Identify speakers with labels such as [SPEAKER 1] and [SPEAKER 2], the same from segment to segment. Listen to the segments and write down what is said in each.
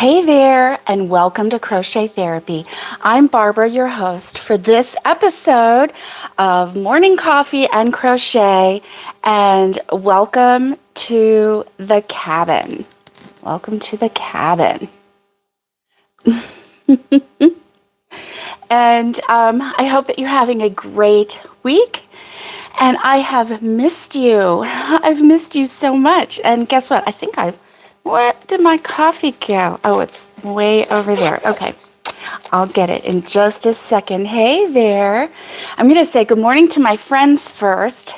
[SPEAKER 1] Hey there, and welcome to Crochet Therapy. I'm Barbara, your host for this episode of Morning Coffee and Crochet, and welcome to the cabin. Welcome to the cabin. And I hope that you're having a great week. And I have missed you. I've missed you so much. And guess what? Where did my coffee go? Oh, it's way over there. Okay, I'll get it in just a second. Hey there. I'm going to say good morning to my friends first.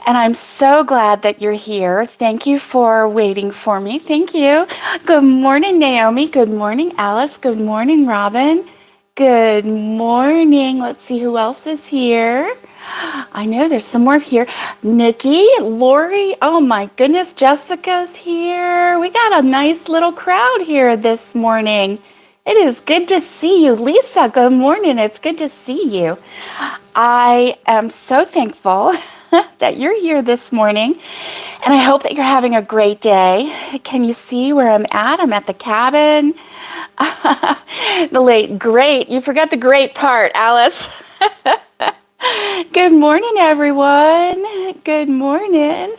[SPEAKER 1] And I'm so glad that you're here. Thank you for waiting for me. Thank you. Good morning, Naomi. Good morning, Alice. Good morning, Robin. Good morning. Let's see who else is here. I know there's some more here. Nikki, Lori, oh my goodness, Jessica's here. We got a nice little crowd here this morning. It is good to see you. Lisa, good morning. It's good to see you. I am so thankful that you're here this morning, and I hope that you're having a great day. Can you see where I'm at? I'm at the cabin. Great. You forgot the great part, Alice. Good morning, everyone. Good morning.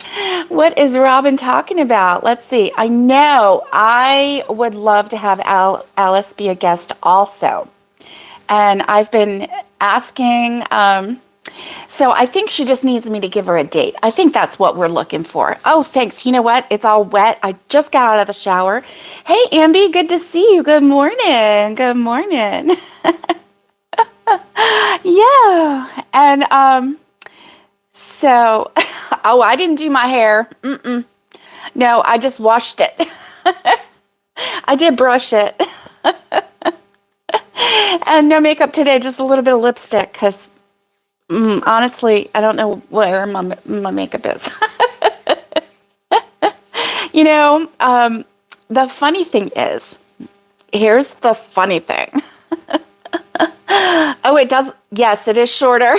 [SPEAKER 1] What is Robin talking about? Let's see. I know I would love to have Alice be a guest also. And I've been asking, so I think she just needs me to give her a date. I think that's what we're looking for. Oh, thanks. You know what? It's all wet. I just got out of the shower. Hey, Amby, good to see you. Good morning. Good morning. Yeah, and so, oh, I didn't do my hair. No, I just washed it. I did brush it. And no makeup today, just a little bit of lipstick, because honestly, I don't know where my makeup is. You know, the funny thing is, here's the funny thing. Oh, it does. Yes, it is shorter.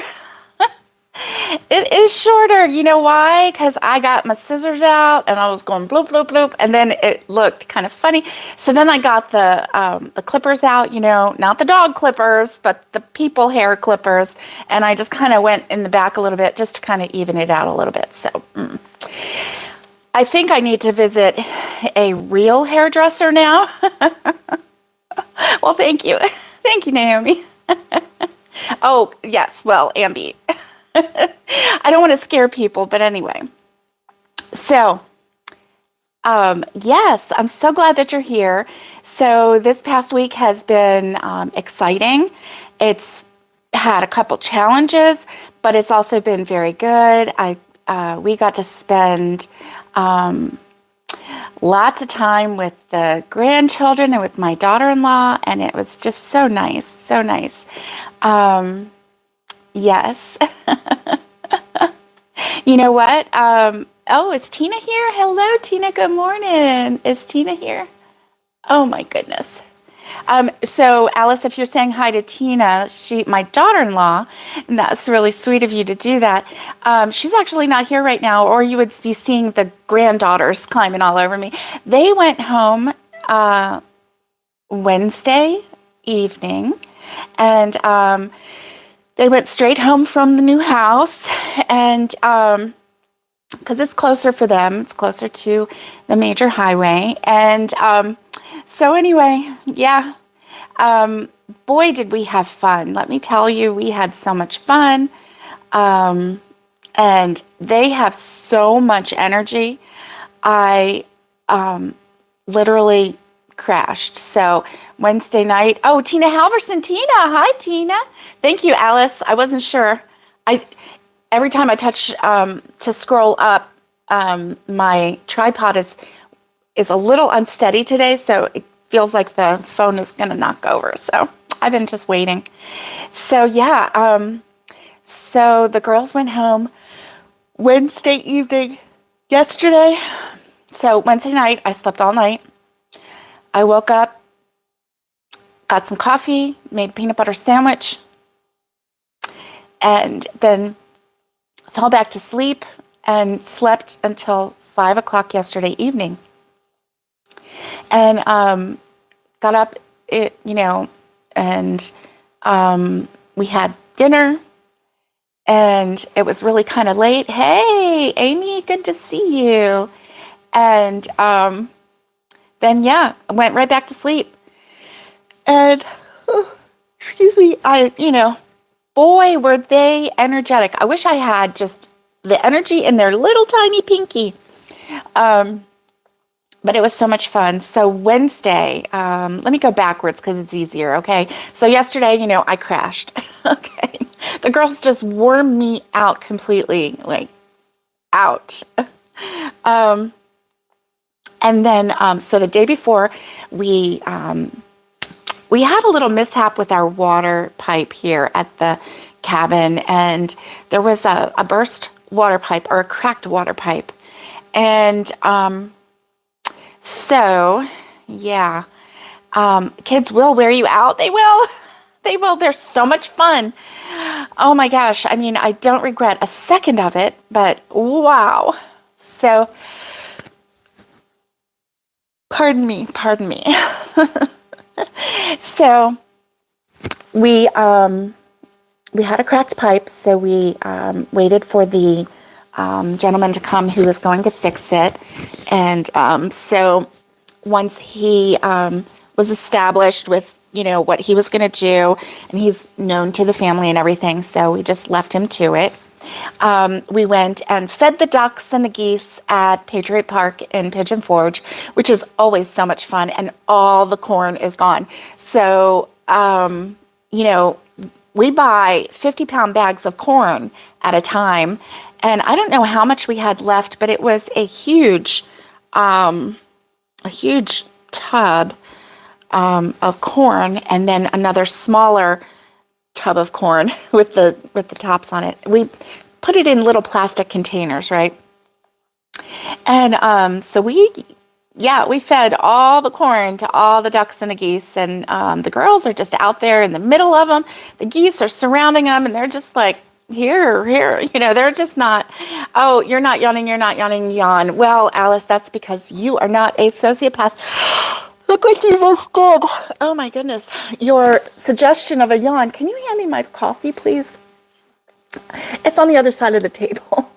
[SPEAKER 1] It is shorter. You know why? Because I got my scissors out and I was going bloop, bloop, bloop. And then it looked kind of funny. So then I got the clippers out, you know, not the dog clippers, but the people hair clippers. And I just kind of went in the back a little bit just to kind of even it out a little bit. So I think I need to visit a real hairdresser now. Well, thank you. Thank you, Naomi. Oh, yes. Well, Amby. I don't want to scare people, but anyway. So, yes, I'm so glad that you're here. So this past week has been exciting. It's had a couple challenges, but it's also been very good. We got to spend lots of time with the grandchildren and with my daughter-in-law, and it was just so nice, so nice. Yes. You know what? Oh, is Tina here? Hello, Tina. Good morning. Is Tina here? Oh, my goodness. So, Alice, if you're saying hi to Tina, my daughter-in-law, and that's really sweet of you to do that. She's actually not here right now, or you would be seeing the granddaughters climbing all over me. They went home Wednesday evening, and they went straight home from the new house, and because it's closer for them, it's closer to the major highway, and so anyway, yeah, boy, did we have fun. Let me tell you, we had so much fun, and they have so much energy. I literally crashed. So Wednesday night, oh, Tina Halverson. Tina, hi, Tina. Thank you, Alice. I wasn't sure. Every time I touch to scroll up, my tripod is a little unsteady today, so it feels like the phone is going to knock over. So I've been just waiting. So yeah, so the girls went home Wednesday evening yesterday. So Wednesday night, I slept all night. I woke up, got some coffee, made a peanut butter sandwich, and then fell back to sleep and slept until 5 o'clock yesterday evening. And got up, and we had dinner, and it was really kind of late. Hey, Amy, good to see you. And then, I went right back to sleep. And, excuse me, boy, were they energetic. I wish I had just the energy in their little tiny pinky. But it was so much fun. So Wednesday, let me go backwards because it's easier, okay? So yesterday, I crashed, okay? The girls just wore me out completely, like, out. And then, so the day before, we had a little mishap with our water pipe here at the cabin, and there was a burst water pipe, or a cracked water pipe. And so, kids will wear you out. They will. They will. They're so much fun. Oh my gosh. I mean, I don't regret a second of it, but wow. So, pardon me. So, we had a cracked pipe, so we waited for the gentleman to come who was going to fix it. And so once he was established with, what he was going to do, and he's known to the family and everything, so we just left him to it. We went and fed the ducks and the geese at Patriot Park in Pigeon Forge, which is always so much fun, and all the corn is gone. So, we buy 50-pound bags of corn at a time, and I don't know how much we had left, but it was a huge tub of corn, and then another smaller tub of corn with the tops on it. We put it in little plastic containers, right? And so we fed all the corn to all the ducks and the geese, and the girls are just out there in the middle of them. The geese are surrounding them, and they're just like, here, they're just not, oh, you're not yawning, yawn. Well, Alice, that's because you are not a sociopath. Look what you just did. Oh my goodness. Your suggestion of a yawn. Can you hand me my coffee, please? It's on the other side of the table.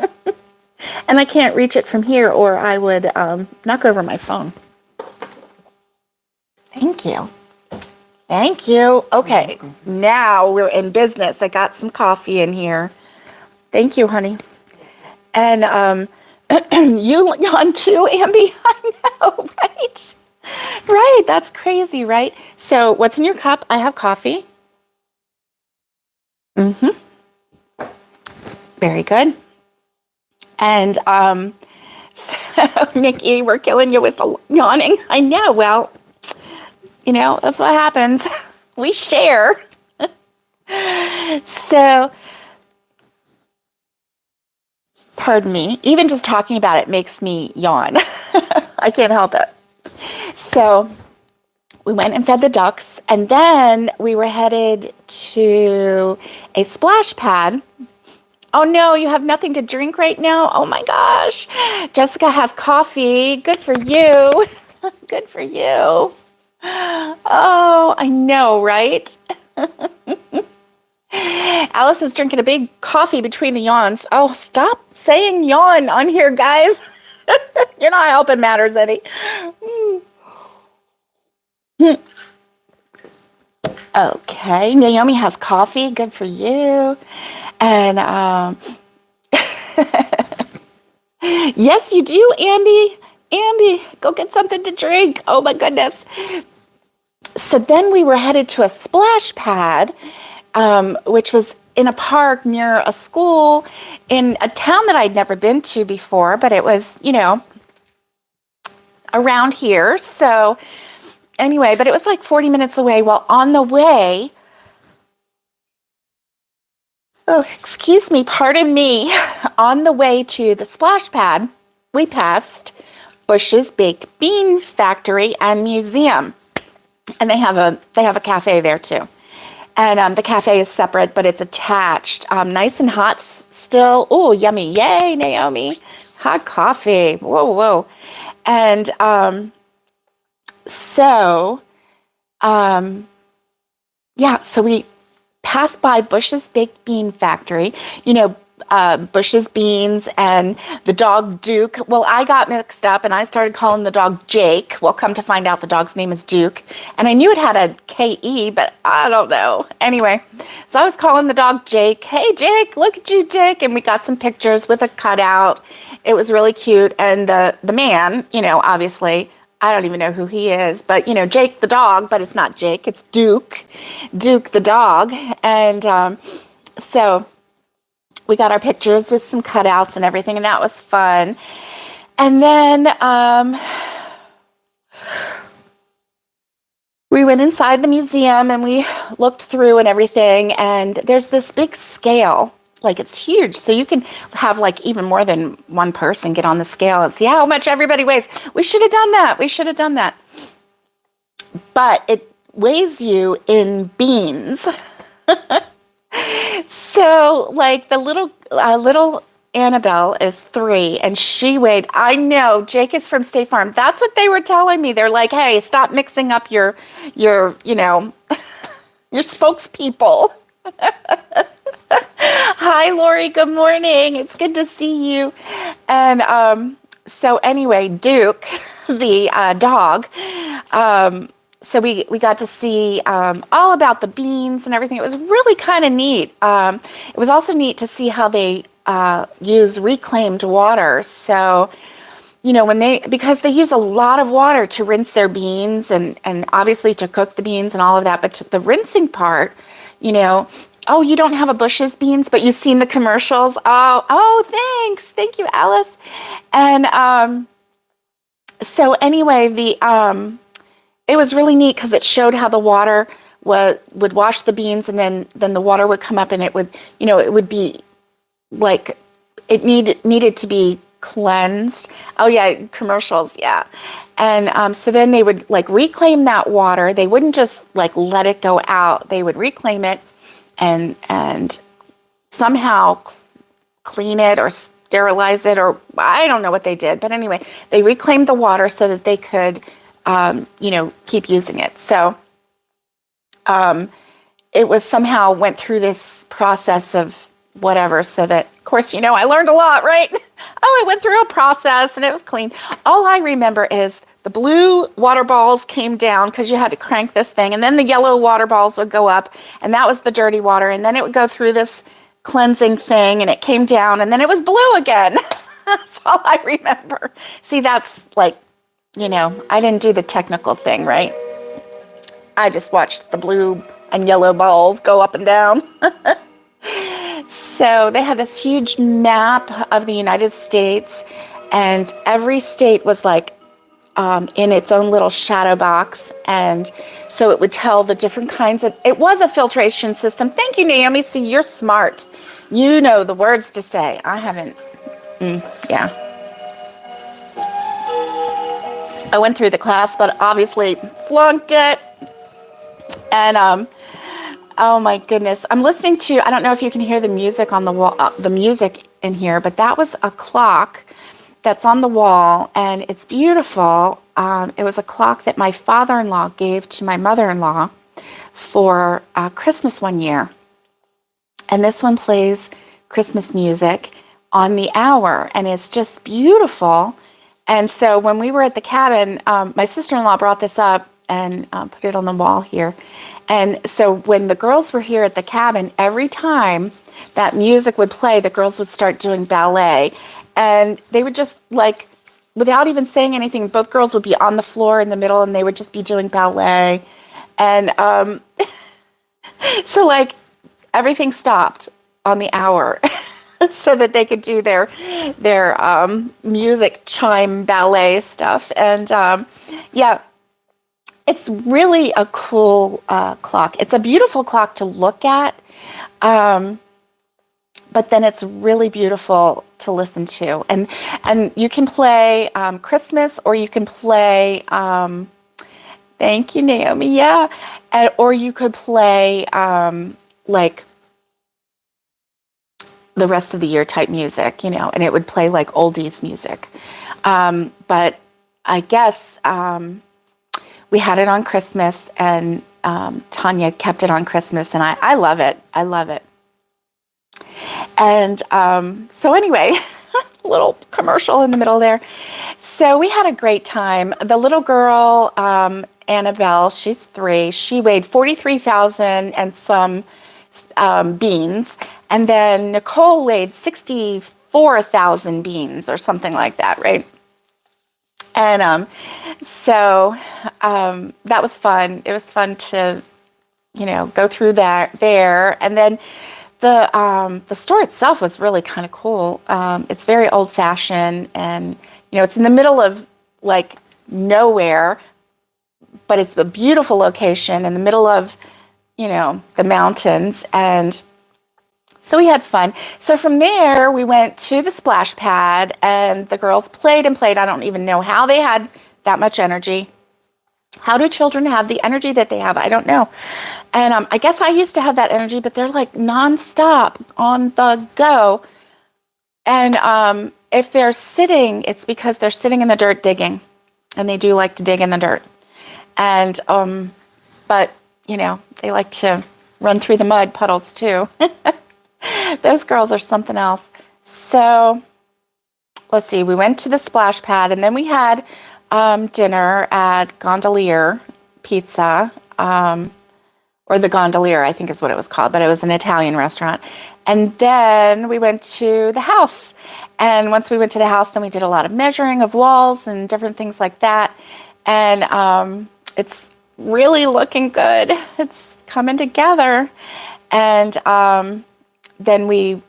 [SPEAKER 1] And I can't reach it from here, or I would knock over my phone. Thank you. Okay, now we're in business. I got some coffee in here. Thank you, honey. And you yawn too, Ambi? I know, right? Right, that's crazy, right? So what's in your cup? I have coffee. Very good. And so, Nikki, we're killing you with the yawning. I know. Well, that's what happens. We share. So, pardon me. Even just talking about it makes me yawn. I can't help it. So, we went and fed the ducks, and then we were headed to a splash pad. Oh no, you have nothing to drink right now? Oh my gosh. Jessica has coffee. Good for you. Good for you. Oh, I know, right? Alice is drinking a big coffee between the yawns. Oh, stop saying yawn on here, guys. You're not helping matters any. Okay, Naomi has coffee. Good for you. And yes, you do, Ambi. Ambi, go get something to drink. Oh my goodness. So then we were headed to a splash pad, which was in a park near a school in a town that I'd never been to before, but it was, around here. So anyway, but it was like 40 minutes away. Well, on the way, excuse me, pardon me, on the way to the splash pad, we passed Bush's Baked Bean Factory and Museum. And they have a cafe there too. And the cafe is separate, but it's attached. Nice and hot still. Oh, yummy. Yay, Naomi. Hot coffee. Whoa. And so um, yeah, so we passed by Bush's Baked Bean Factory, you know, Bush's Beans and the dog Duke. Well, I got mixed up and I started calling the dog Jake. Well, come to find out the dog's name is Duke. And I knew it had a K-E, but I don't know. Anyway, so I was calling the dog Jake. Hey, Jake, look at you, Jake. And we got some pictures with a cutout. It was really cute. And the man, you know, obviously, I don't even know who he is, but, you know, Jake the dog, but it's not Jake, it's Duke. Duke the dog. And so we got our pictures with some cutouts and everything, and that was fun. And then we went inside the museum and we looked through and everything, and there's this big scale. Like, it's huge, so you can have like even more than one person get on the scale and see how much everybody weighs. We should have done that. But it weighs you in beans. So, like, the little Annabelle is 3, and she weighed, I know, Jake is from State Farm. That's what they were telling me. They're like, hey, stop mixing up your you know, your spokespeople. Hi, Lori. Good morning. It's good to see you. And so anyway, Duke, the dog, so we got to see all about the beans and everything. It was really kind of neat. It was also neat to see how they use reclaimed water. So, you know, because they use a lot of water to rinse their beans and obviously to cook the beans and all of that. But the rinsing part, you know, oh, you don't have a Bush's Beans, but you've seen the commercials. Oh, thanks. Thank you, Alice. And so anyway, it was really neat because it showed how the water would wash the beans, and then the water would come up, and it would, you know, it would be like it needed to be cleansed. Oh yeah, commercials, yeah. And so then they would like reclaim that water. They wouldn't just like let it go out. They would reclaim it and somehow clean it or sterilize it, or I don't know what they did. But anyway, they reclaimed the water so that they could, you know, keep using it. So it was somehow went through this process of whatever, so that, of course, you know, I learned a lot, right? Oh, I went through a process and it was clean. All I remember is the blue water balls came down because you had to crank this thing, and then the yellow water balls would go up, and that was the dirty water, and then it would go through this cleansing thing, and it came down, and then it was blue again. That's all I remember. See, that's like, you know, I didn't do the technical thing, right? I just watched the blue and yellow balls go up and down. So they had this huge map of the United States, and every state was like in its own little shadow box, and so it would tell the different kinds of, it was a filtration system. Thank you, Naomi. See, you're smart. You know the words to say. I haven't. Yeah. I went through the class, but obviously flunked it. And oh my goodness, I'm listening to, I don't know if you can hear the music on the wall, the music in here, but that was a clock that's on the wall, and it's beautiful. It was a clock that my father-in-law gave to my mother-in-law for Christmas one year. And this one plays Christmas music on the hour, and it's just beautiful. And so when we were at the cabin, my sister-in-law brought this up and put it on the wall here. And so when the girls were here at the cabin, every time that music would play, the girls would start doing ballet. And they would just, like, without even saying anything, both girls would be on the floor in the middle, and they would just be doing ballet. And so, like, everything stopped on the hour so that they could do their music chime ballet stuff. And, yeah, it's really a cool clock. It's a beautiful clock to look at, but then it's really beautiful to listen to. And you can play Christmas, or you can play, thank you, Naomi, yeah, or you could play like the rest of the year type music, you know, and it would play like oldies music. But I guess we had it on Christmas, and Tanya kept it on Christmas, and I love it. I love it. And so anyway, little commercial in the middle there. So we had a great time. The little girl, Annabelle, she's 3. She weighed 43,000 and some beans. And then Nicole weighed 64,000 beans or something like that, right? And so that was fun. It was fun to, go through that there. And then the store itself was really kind of cool. It's very old-fashioned, and it's in the middle of like nowhere, but it's a beautiful location in the middle of the mountains. And so we had fun. So from there we went to the splash pad, and the girls played and played. I don't even know how they had that much energy. How do children have the energy that they have? I don't know. And I guess I used to have that energy, but they're like nonstop on the go. And if they're sitting, it's because they're sitting in the dirt digging, and they do like to dig in the dirt. And but they like to run through the mud puddles too. Those girls are something else. So let's see. We went to the splash pad, and then we had dinner at Gondolier Pizza. Or the Gondolier, I think is what it was called, but it was an Italian restaurant. And then we went to the house. And once we went to the house, then we did a lot of measuring of walls and different things like that. And it's really looking good. It's coming together. And then we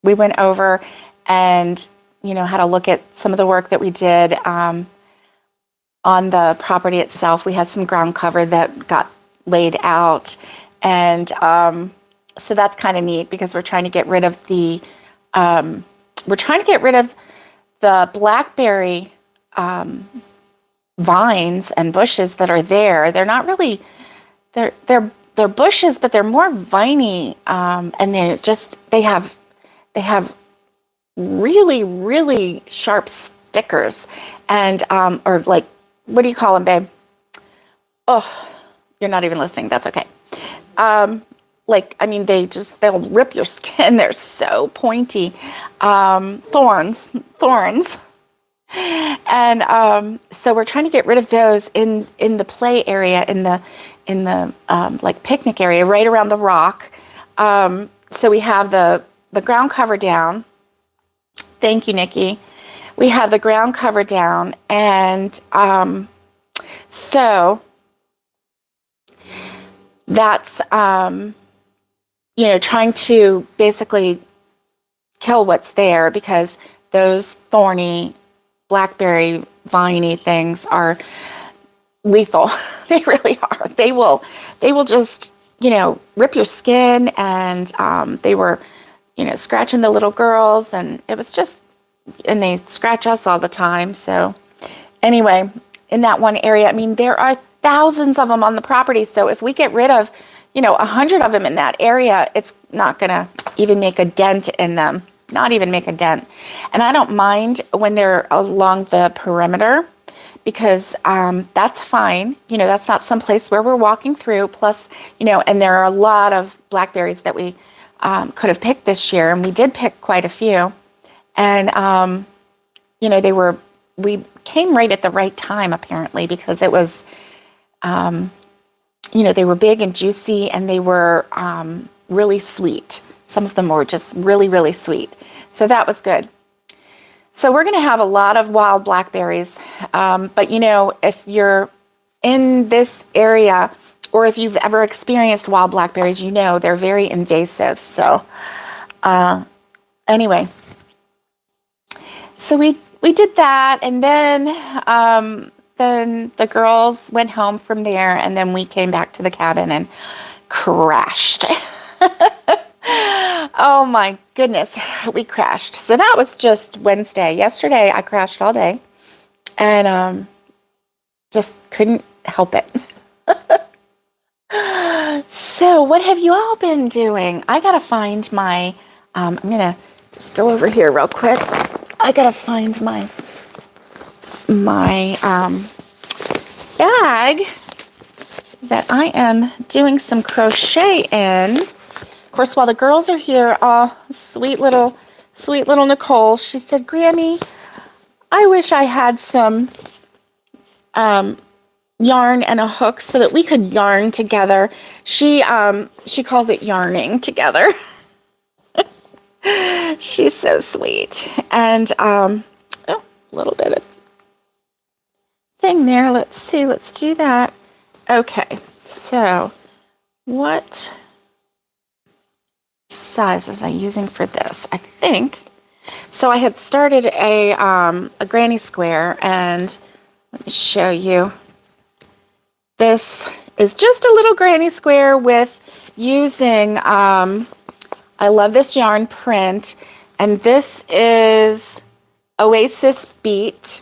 [SPEAKER 1] went over and, had a look at some of the work that we did on the property itself. We had some ground cover that got laid out, and so that's kind of neat because we're trying to get rid of the blackberry vines and bushes that are there. They're not really they're bushes, but they're more viney, and they have really, really sharp stickers, and or like, what do you call them, babe? Oh, you're not even listening. That's okay. They'll rip your skin. They're so pointy. Thorns. And so we're trying to get rid of those in the play area, in the like picnic area right around the rock. So we have the ground cover down. Thank you, Nikki. We have the ground cover down, and so that's trying to basically kill what's there, because those thorny blackberry viney things are lethal. They really are. They will just rip your skin, and they were scratching the little girls, and it was just, and they scratch us all the time. So anyway, in that one area, there are thousands of them on the property. So if we get rid of, 100 of them in that area, it's not going to even make a dent in them, not even make a dent. And I don't mind when they're along the perimeter, because that's fine. That's not some place where we're walking through. Plus, and there are a lot of blackberries that we could have picked this year, and we did pick quite a few. And, we came right at the right time, apparently, because it was, they were big and juicy, and they were really sweet. Some of them were just really, really sweet. So that was good. So we're going to have a lot of wild blackberries. But, if you're in this area, or if you've ever experienced wild blackberries, they're very invasive. So anyway, so we did that, and then the girls went home from there, and then we came back to the cabin and crashed. Oh my goodness, we crashed. So that was just Wednesday. Yesterday I crashed all day, and just couldn't help it. So what have you all been doing? I gotta find my, I'm gonna just go over here real quick. I gotta find my bag that I am doing some crochet in. Of course, while the girls are here, sweet little Nicole, she said, Grammy, I wish I had some yarn and a hook so that we could yarn together. She calls it yarning together. She's so sweet. And a little bit of thing there. Let's see. Let's do that. Okay. So what size was I using for this? I think so. I had started a granny square, and let me show you. This is just a little granny square with using, I love this yarn print, and this is Oasis Beat,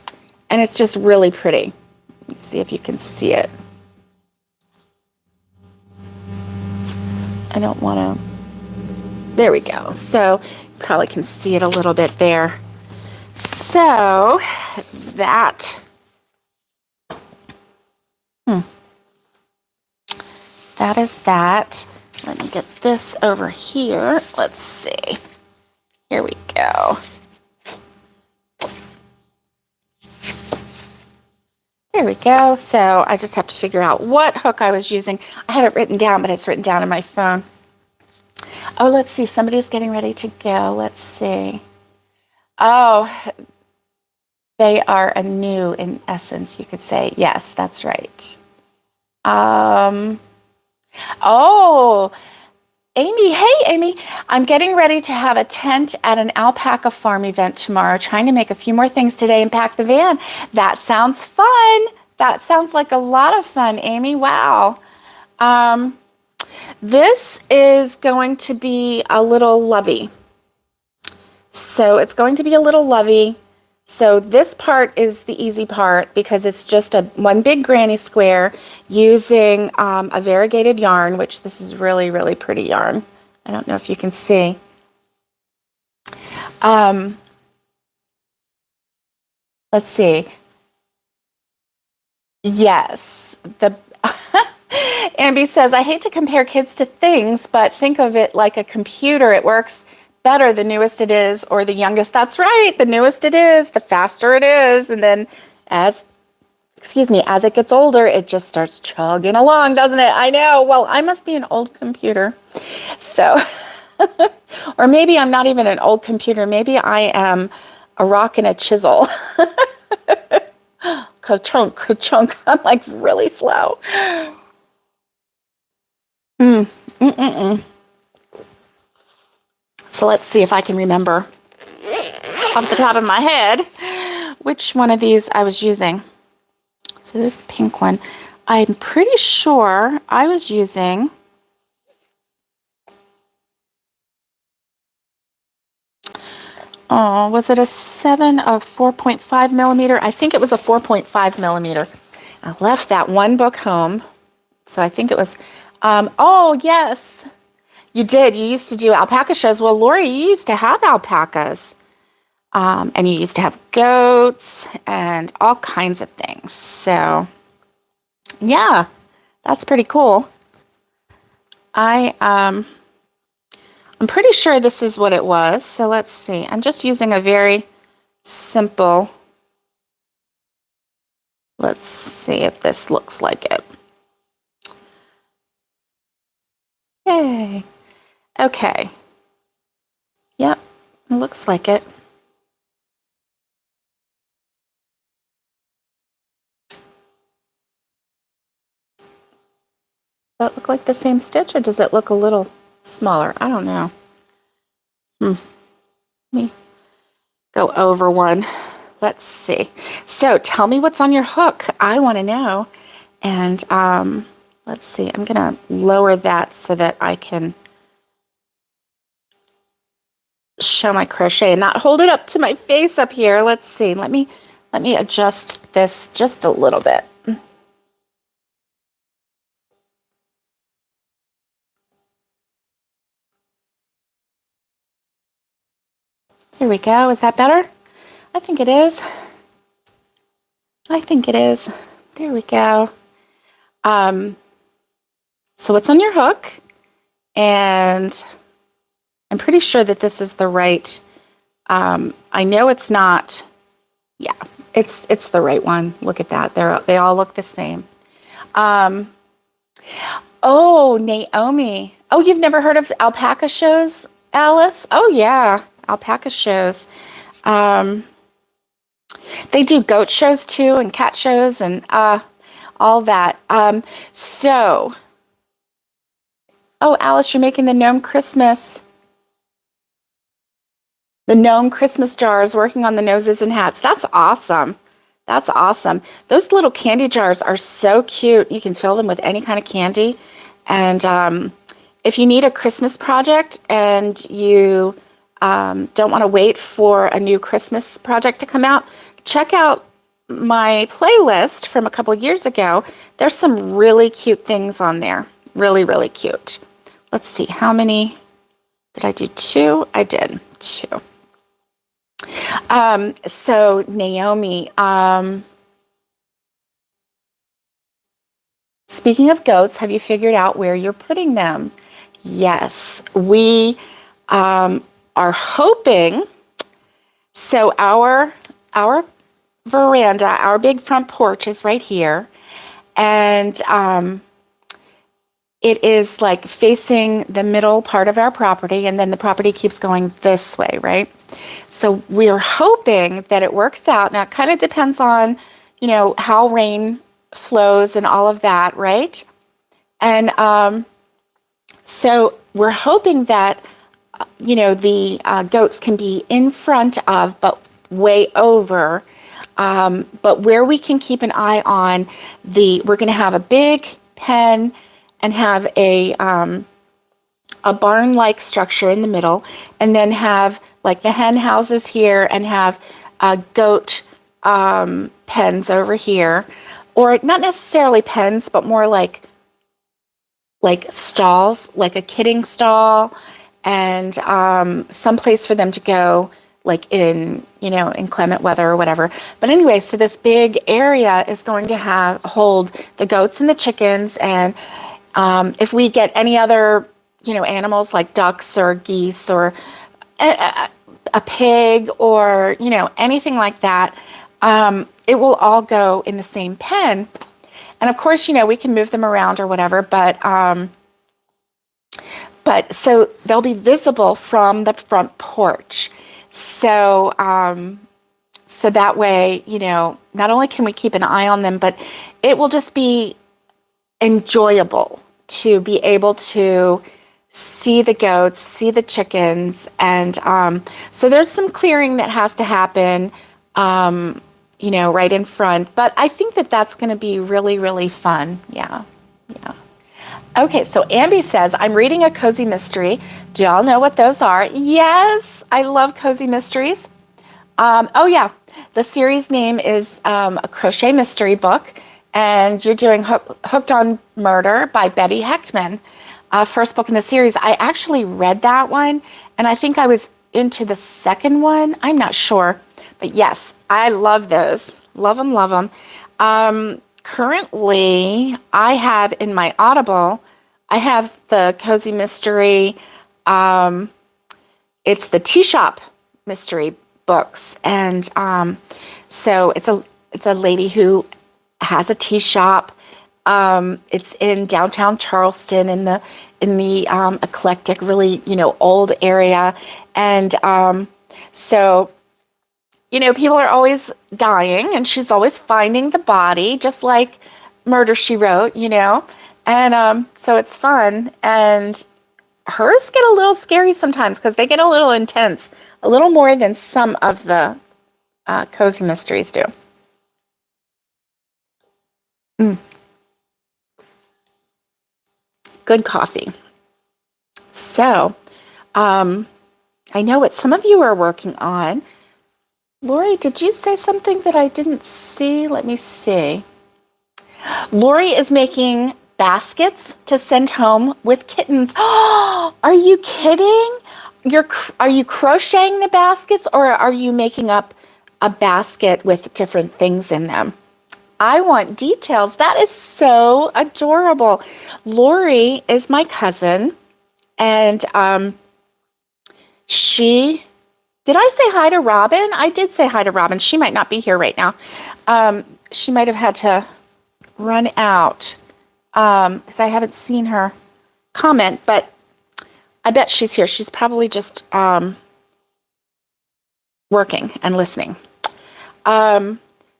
[SPEAKER 1] and it's just really pretty. Let me see if you can see it. I don't want to, there we go. So you probably can see it a little bit there. So that, that is that. Let me get this over here. Let's see. Here we go. There we go. So I just have to figure out what hook I was using. I have it written down, but it's written down in my phone. Oh, let's see. Somebody's getting ready to go. Let's see. Oh, they are anew in essence, you could say. Yes, that's right. Oh, Amy. Hey, Amy. I'm getting ready to have a tent at an alpaca farm event tomorrow, trying to make a few more things today and pack the van. That sounds fun. That sounds like a lot of fun, Amy. Wow. This is going to be a little lovey. So it's going to be a little lovey. So this part is the easy part because it's just one big granny square using a variegated yarn, which this is really, really pretty yarn. I don't know if you can see. Let's see. Yes. Amby says, I hate to compare kids to things, but think of it like a computer. It works better the newest it is or the youngest. That's right. The newest it is, the faster it is. And then as it gets older, it just starts chugging along, doesn't it? I know. Well, I must be an old computer. So, or maybe I'm not even an old computer. Maybe I am a rock and a chisel. Ka-chunk, ka-chunk. I'm like really slow. So let's see if I can remember off the top of my head which one of these I was using. So there's the pink one. I'm pretty sure I was using was it a 4.5 millimeter? I think it was a 4.5 millimeter. I left that one book home. So I think it was, oh yes, you did. You used to do alpaca shows. Well, Lori, you used to have alpacas. And you used to have goats and all kinds of things. So yeah, that's pretty cool. I'm pretty sure this is what it was. So let's see. I'm just using a very simple. Let's see if this looks like it. Yay. Okay. Yep, it looks like it. Does it look like the same stitch, or does it look a little smaller? I don't know. Let me go over one. Let's see. So tell me what's on your hook. I want to know. And let's see. I'm going to lower that so that I can show my crochet and not hold it up to my face up here. Let's see. Let me adjust this just a little bit. There we go. Is that better? I think it is. I think it is. There we go. So it's on your hook, and I'm pretty sure that this is the right, I know it's not, yeah, it's the right one. Look at that. They all look the same. Oh, Naomi. Oh, you've never heard of alpaca shows, Alice? Oh, yeah, alpaca shows. They do goat shows too, and cat shows, and all that. Oh, Alice, you're making the gnome Christmas jars, working on the noses and hats. That's awesome. That's awesome. Those little candy jars are so cute. You can fill them with any kind of candy. And if you need a Christmas project and you don't want to wait for a new Christmas project to come out, check out my playlist from a couple of years ago. There's some really cute things on there. Really, really cute. Let's see, how many did I do? 2? I did 2. So Naomi, speaking of goats, have you figured out where you're putting them? Yes, we are hoping. So our veranda, our big front porch is right here, and it is like facing the middle part of our property, and then the property keeps going this way, right? So we're hoping that it works out. Now, it kind of depends on, how rain flows and all of that, right? And so we're hoping that, the goats can be in front of, but way over. But where we can keep an eye on we're going to have a big pen and have a barn-like structure in the middle, and then have like the hen houses here, and have goat pens over here, or not necessarily pens, but more like stalls, like a kidding stall, and some place for them to go, like in inclement weather or whatever. But anyway, so this big area is going to hold the goats and the chickens, and if we get any other, animals like ducks or geese or a pig or, anything like that, it will all go in the same pen. And of course, we can move them around or whatever, but so they'll be visible from the front porch. So, so that way, not only can we keep an eye on them, but it will just be enjoyable to be able to see the goats, see the chickens, and so there's some clearing that has to happen, right in front. But I think that that's going to be really, really fun. Yeah. Okay, so Ambi says, I'm reading a cozy mystery. Do y'all know what those are? Yes, I love cozy mysteries. Oh yeah, the series name is a crochet mystery book, and you're doing Hooked on Murder by Betty Hechtman. First book in the series. I actually read that one, and I think I was into the second one. I'm not sure, but yes, I love those. Love them. Currently, I have in my Audible, I have the cozy mystery. It's the Tea Shop mystery books, and so it's a lady who has a tea shop. It's in downtown Charleston in the eclectic, really old area, and so people are always dying, and she's always finding the body, just like Murder, She Wrote, and so it's fun. And hers get a little scary sometimes because they get a little intense, a little more than some of the cozy mysteries do. Good coffee. So, I know what some of you are working on. Lori, did you say something that I didn't see? Let me see. Lori is making baskets to send home with kittens. Oh, are you kidding? Are you crocheting the baskets, or are you making up a basket with different things in them? I want details. That is so adorable. Lori is my cousin, and she, did I say hi to Robin? I did say hi to Robin. She might not be here right now. She might have had to run out because I haven't seen her comment, but I bet she's here. She's probably just working and listening.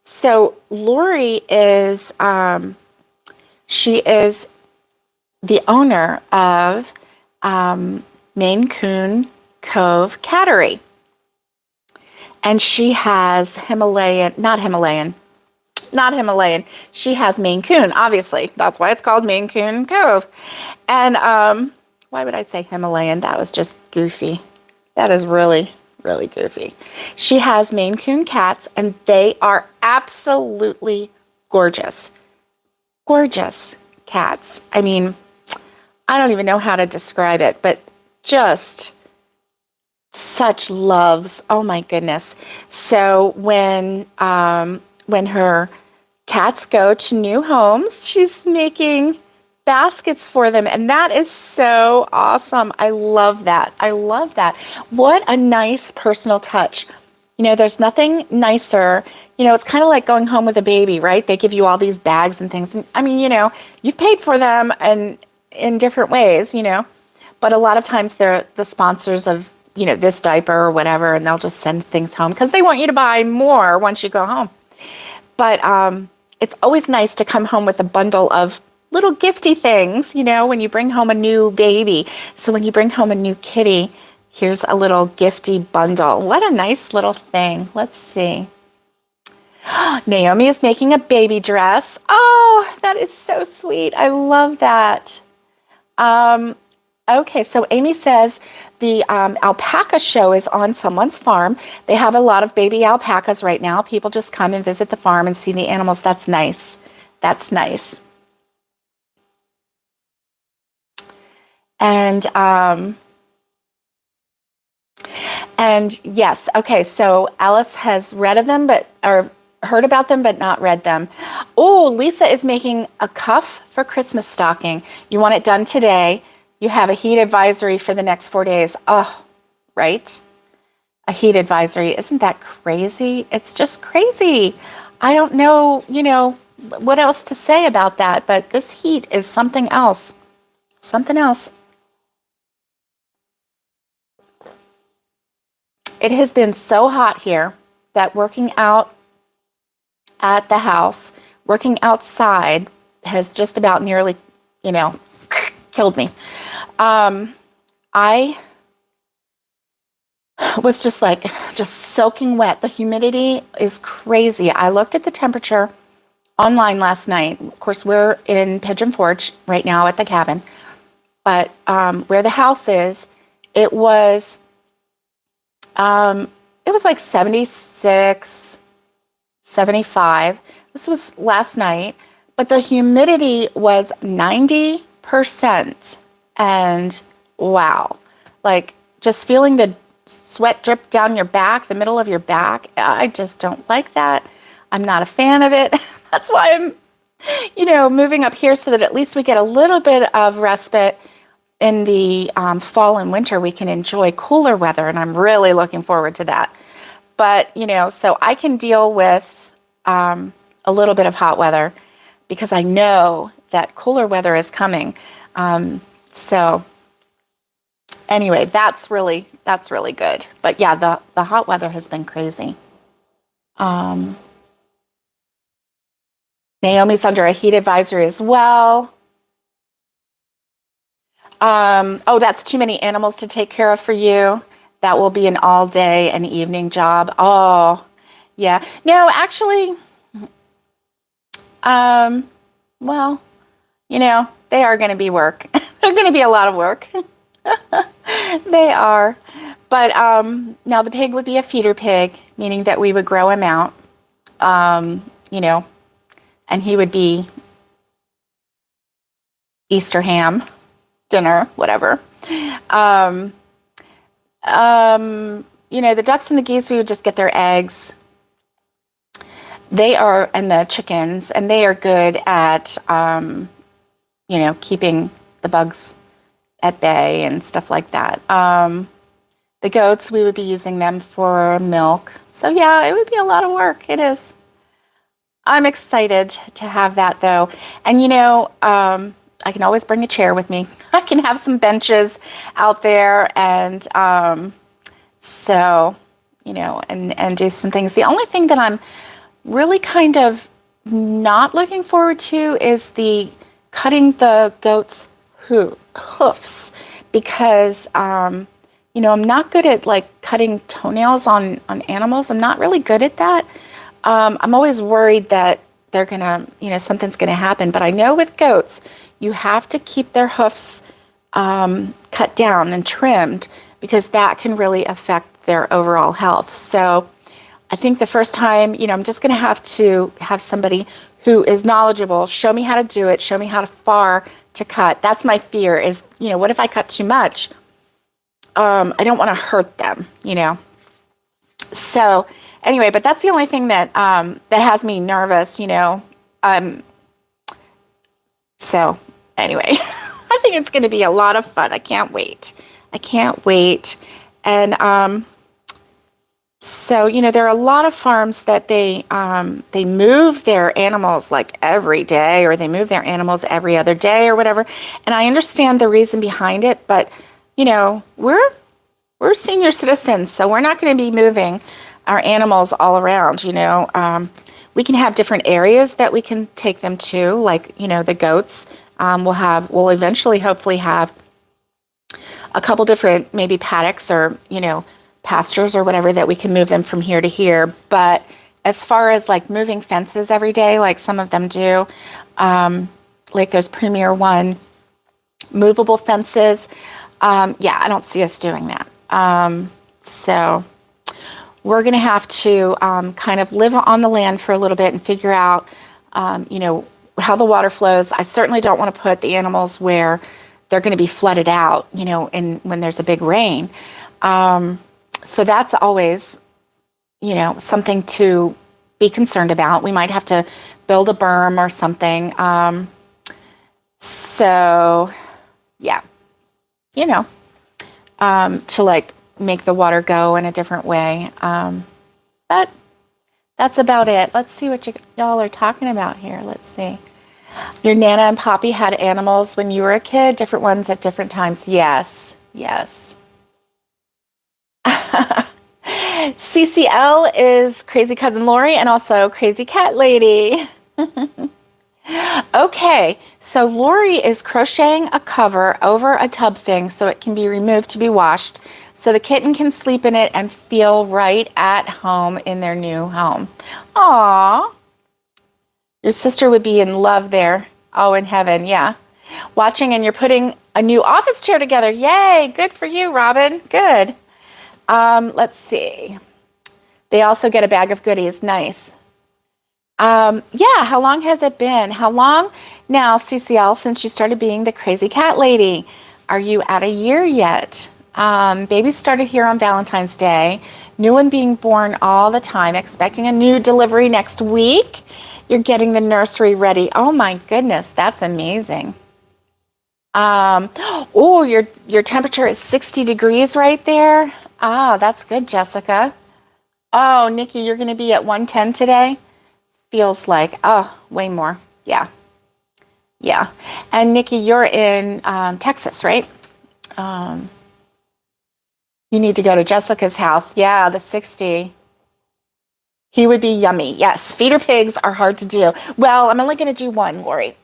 [SPEAKER 1] So Lori is, she is the owner of Maine Coon Cove Cattery. And she has not Himalayan. She has Maine Coon, obviously. That's why it's called Maine Coon Cove. And why would I say Himalayan? That was just goofy. That is really, really goofy. She has Maine Coon cats, and they are absolutely gorgeous. Gorgeous cats. I mean, I don't even know how to describe it, but just such loves. Oh my goodness. So when her cats go to new homes, she's making baskets for them, and that is so awesome. I love that. I love that. What a nice personal touch. You know, there's nothing nicer. You know, it's kind of like going home with a baby, right? They give you all these bags and things. And I mean, you know, you've paid for them and in different ways, you know, but a lot of times they're the sponsors of, you know, this diaper or whatever, and they'll just send things home because they want you to buy more once you go home. But it's always nice to come home with a bundle of little gifty things, you know, when you bring home a new baby. So when you bring home a new kitty, here's a little gifty bundle. What a nice little thing. Let's see. Naomi is making a baby dress. Oh, that is so sweet. I love that. Okay, so Amy says the alpaca show is on someone's farm. They have a lot of baby alpacas right now. People just come and visit the farm and see the animals. That's nice. That's nice. And yes, okay, so Alice has read of them, or heard about them, but not read them. Oh, Lisa is making a cuff for Christmas stocking. You want it done today. You have a heat advisory for the next 4 days. Oh, right? A heat advisory. Isn't that crazy? It's just crazy. I don't know, you know, what else to say about that, but this heat is something else. Something else. It has been so hot here that working out at the house, working outside has just about nearly, you know, killed me. I was just soaking wet. The humidity is crazy. I looked at the temperature online last night. Of course, we're in Pigeon Forge right now at the cabin, but where the house is, it was like 76, 75. This was last night, but the humidity was 90%. And wow, like just feeling the sweat drip down your back, the middle of your back. I just don't like that. I'm not a fan of it. That's why I'm, you know, moving up here so that at least we get a little bit of respite in the fall and winter. We can enjoy cooler weather, and I'm really looking forward to that. But, you know, so I can deal with a little bit of hot weather because I know that cooler weather is coming. So anyway, that's really good. But yeah, the hot weather has been crazy. Naomi's under a heat advisory as well. Oh, that's too many animals to take care of for you. That will be an all day and evening job. Oh, yeah. No, actually, well, you know, they are going to be work. They're going to be a lot of work. They are. But now the pig would be a feeder pig, meaning that we would grow him out, you know, and he would be Easter ham, dinner, whatever. You know, the ducks and the geese, we would just get their eggs. they are, and the chickens, and they are good at, keeping the bugs at bay and stuff like that. The goats, we would be using them for milk. So yeah, it would be a lot of work. It is. I'm excited to have that though. And I can always bring a chair with me. I can have some benches out there and and do some things. The only thing that I'm really kind of not looking forward to is the cutting the goats' hoofs, because I'm not good at like cutting toenails on animals. I'm not really good at that. I'm always worried that they're gonna, something's gonna happen. But I know with goats, you have to keep their hoofs cut down and trimmed, because that can really affect their overall health. So I think the first time, I'm just going to have somebody who is knowledgeable show me how to do it, show me how far to cut. That's my fear is, what if I cut too much? I don't want to hurt them, So anyway, but that's the only thing that that has me nervous, So anyway, I think it's going to be a lot of fun. I can't wait. And so, there are a lot of farms that they move their animals like every day, or they move their animals every other day or whatever. And I understand the reason behind it, but we're senior citizens, so we're not going to be moving our animals all around. We can have different areas that we can take them to, like the goats. We'll eventually hopefully have a couple different maybe paddocks or pastures or whatever that we can move them from here to here. But as far as like moving fences every day, like some of them do, like those Premier One movable fences, I don't see us doing that. So we're going to have to kind of live on the land for a little bit and figure out, how the water flows. I certainly don't want to put the animals where they're going to be flooded out, and when there's a big rain. So that's always, something to be concerned about. We might have to build a berm or something. To like make the water go in a different way. But that's about it. Let's see what y'all are talking about here. Let's see. Your Nana and Poppy had animals when you were a kid, different ones at different times. Yes. CCL is Crazy Cousin Lori and also Crazy Cat Lady. Okay, so Lori is crocheting a cover over a tub thing so it can be removed to be washed, so the kitten can sleep in it and feel right at home in their new home. Aww. Your sister would be in love there. Oh, in heaven, yeah. Watching, and you're putting a new office chair together. Yay, good for you, Robin. Good. Let's see. They also get a bag of goodies. Nice. How long has it been? How long now, CCL, since you started being the Crazy Cat Lady? Are you at a year yet? Baby started here on Valentine's Day. New one being born all the time. Expecting a new delivery next week. You're getting the nursery ready. Oh my goodness, that's amazing. Your temperature is 60 degrees right there. Ah, that's good, Jessica. Oh, Nikki, you're going to be at 110 today? Feels like, way more. Yeah. And Nikki, you're in Texas, right? You need to go to Jessica's house. Yeah, the 60. He would be yummy. Yes, feeder pigs are hard to do. Well, I'm only going to do one, Lori.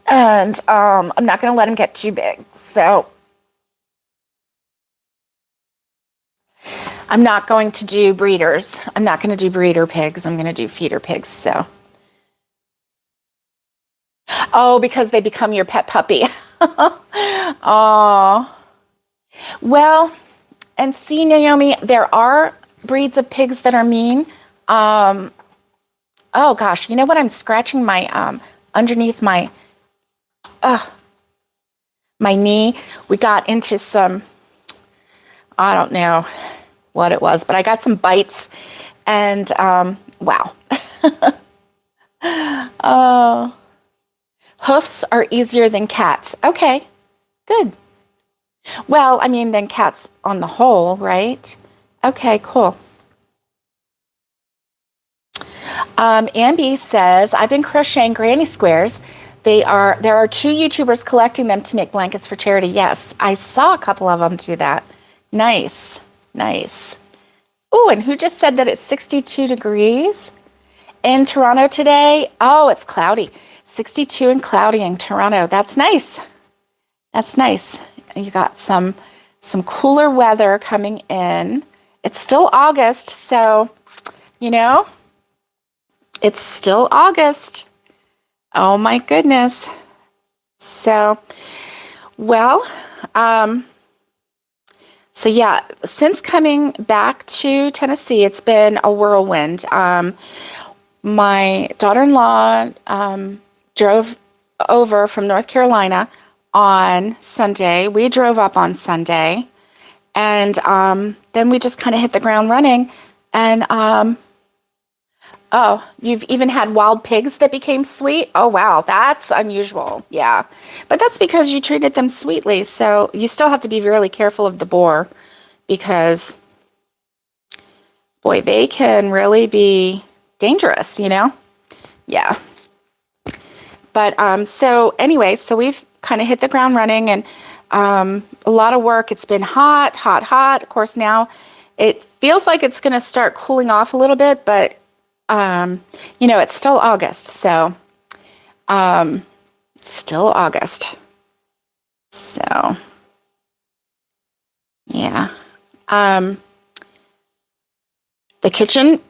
[SPEAKER 1] And I'm not going to let him get too big. So I'm not going to do breeders. I'm not going to do breeder pigs. I'm going to do feeder pigs. So. Oh, because they become your pet puppy. Oh. Well, and see, Naomi, there are breeds of pigs that are mean. Oh gosh, you know what? I'm scratching my underneath my knee. We got into some, I don't know what it was, but I got some bites, and wow. Oh, hoofs are easier than cats. Okay, good. Well, I mean, than cats on the whole, right? Okay, cool. Ambi says, I've been crocheting granny squares. There are two YouTubers collecting them to make blankets for charity. Yes, I saw a couple of them do that. Nice, nice. Oh, and who just said that it's 62 degrees in Toronto today? Oh, it's cloudy. 62 and cloudy in Toronto. That's nice. That's nice. You got some cooler weather coming in. It's still August, so, you know, it's still August. Oh my goodness. So, well, so yeah, since coming back to Tennessee, it's been a whirlwind. My daughter-in-law drove over from North Carolina on Sunday. We drove up on Sunday, and then we just kind of hit the ground running. And oh, you've even had wild pigs that became sweet? Oh, wow, that's unusual. Yeah, but that's because you treated them sweetly. So you still have to be really careful of the boar because, boy, they can really be dangerous, you know? Yeah. But so anyway, so we've kind of hit the ground running, and a lot of work. It's been hot, hot, hot. Of course, now it feels like it's going to start cooling off a little bit, but you know, it's still August, so still August. So yeah. The kitchen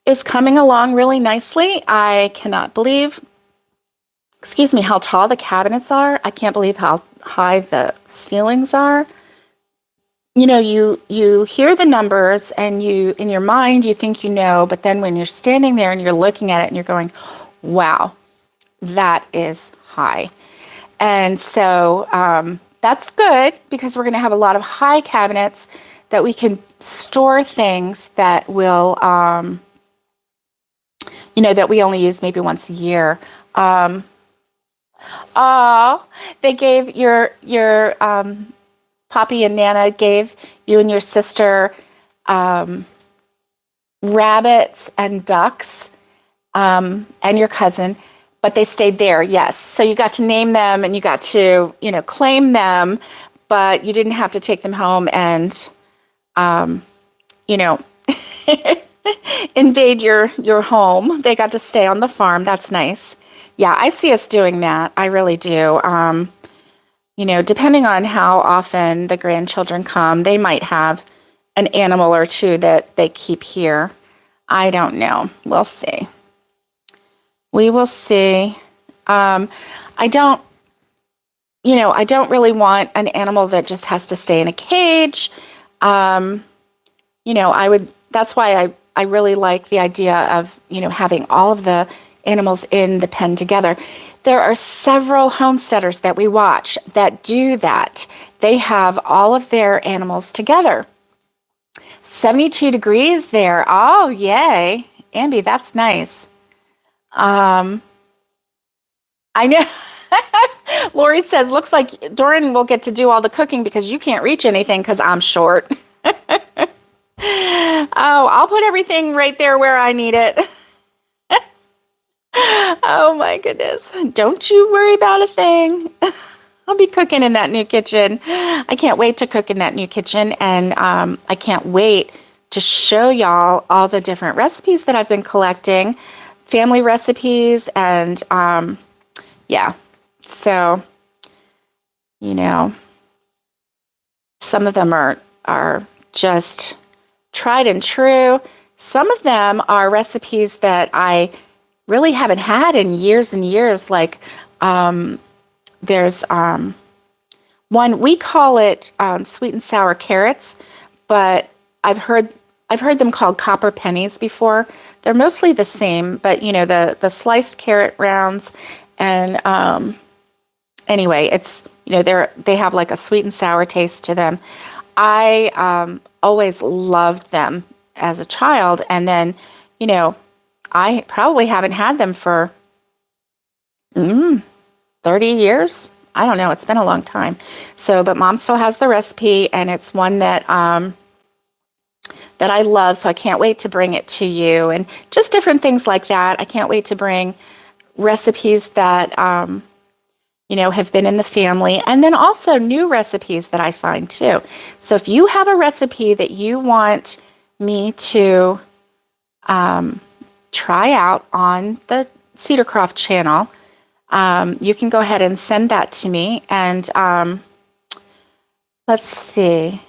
[SPEAKER 1] is coming along really nicely. I cannot believe, excuse me, how tall the cabinets are. I can't believe how high the ceilings are. You know, you hear the numbers and you, in your mind, you think you know, but then when you're standing there and you're looking at it and you're going, wow, that is high. And so that's good because we're going to have a lot of high cabinets that we can store things that will, you know, that we only use maybe once a year. Oh, they gave your Poppy and Nana gave you and your sister rabbits and ducks, and your cousin, but they stayed there, yes. So you got to name them and you got to, you know, claim them, but you didn't have to take them home and, you know, invade your home. They got to stay on the farm. That's nice. Yeah, I see us doing that. I really do. You know, depending on how often the grandchildren come, they might have an animal or two that they keep here. I don't know. We'll see. We will see. I don't, you know, I don't really want an animal that just has to stay in a cage. You know, that's why I really like the idea of, you know, having all of the animals in the pen together. There are several homesteaders that we watch that do that. They have all of their animals together. 72 degrees there. Oh, yay. Ambi, that's nice. I know. Lori says, looks like Doran will get to do all the cooking because you can't reach anything because I'm short. Oh, I'll put everything right there where I need it. Oh my goodness. Don't you worry about a thing. I'll be cooking in that new kitchen. I can't wait to cook in that new kitchen, and I can't wait to show y'all all the different recipes that I've been collecting, family recipes, and yeah. So, you know, some of them are just tried and true. Some of them are recipes that I really haven't had in years and years. Like there's one, we call it sweet and sour carrots, but I've heard them called copper pennies before. They're mostly the same, but you know, the sliced carrot rounds, and anyway, it's, you know, they have like a sweet and sour taste to them. I always loved them as a child, and then, you know, I probably haven't had them for 30 years. I don't know. It's been a long time. So, but Mom still has the recipe, and it's one that that I love. So I can't wait to bring it to you, and just different things like that. I can't wait to bring recipes that you know, have been in the family, and then also new recipes that I find too. So if you have a recipe that you want me to try out on the Cedarcroft channel, you can go ahead and send that to me. And let's see,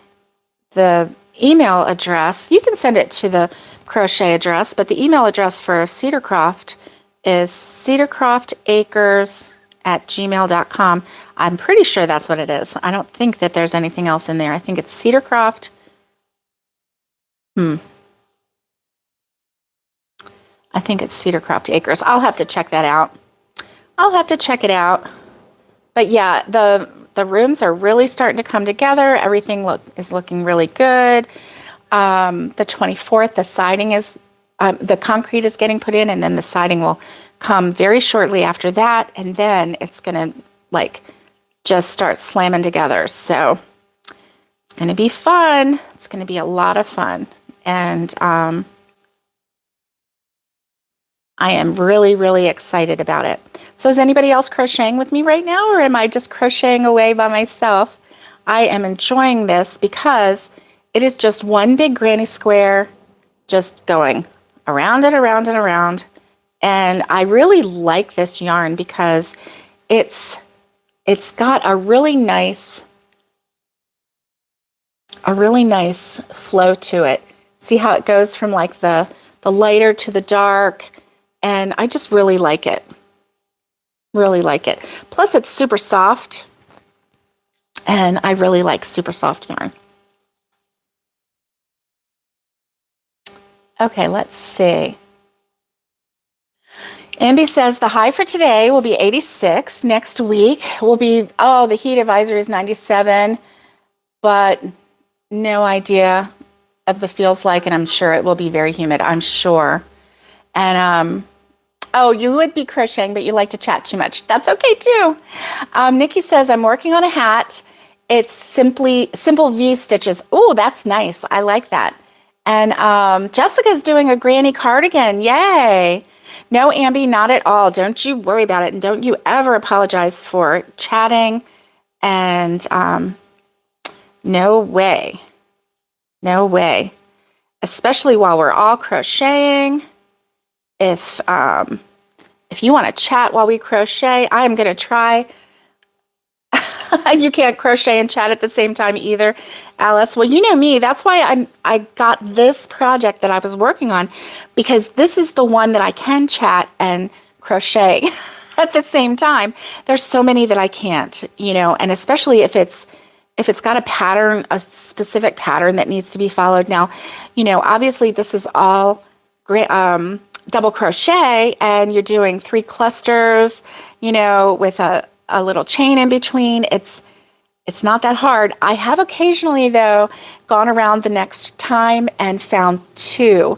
[SPEAKER 1] the email address, you can send it to the crochet address, but the email address for Cedarcroft is cedarcroftacres@gmail.com. I'm pretty sure that's what it is. I don't think that there's anything else in there. I think it's Cedarcroft. I think it's Cedarcroft Acres. I'll have to check that out. I'll have to check it out. But yeah, the rooms are really starting to come together. Everything is looking really good. The 24th, the siding is, the concrete is getting put in, and then the siding will come very shortly after that, and then it's going to like just start slamming together. So it's going to be fun. It's going to be a lot of fun. And I am really, really excited about it. So is anybody else crocheting with me right now, or am I just crocheting away by myself? I am enjoying this because it is just one big granny square just going around and around and around. And I really like this yarn because it's got a really nice flow to it. See how it goes from like the lighter to the dark, and I just really like it. Really like it. Plus it's super soft, and I really like super soft yarn. Okay, let's see. Ambi says the high for today will be 86. Next week will be, oh, the heat advisory is 97, but no idea of the feels like, and I'm sure it will be very humid, I'm sure. And, oh, you would be crocheting, but you like to chat too much. That's okay too. Nikki says, I'm working on a hat. It's simple V stitches. Oh, that's nice. I like that. And Jessica's doing a granny cardigan. Yay. No, Ambi, not at all. Don't you worry about it. And don't you ever apologize for chatting. And no way. No way. Especially while we're all crocheting. If you want to chat while we crochet, I am going to try. You can't crochet and chat at the same time either, Alice. Well, you know me. That's why I got this project that I was working on, because this is the one that I can chat and crochet at the same time. There's so many that I can't, you know, and especially if it's got a pattern, a specific pattern that needs to be followed. Now, you know, obviously this is all double crochet, and you're doing 3 clusters, you know, with a little chain in between. It's not that hard. I have occasionally, though, gone around the next time and found 2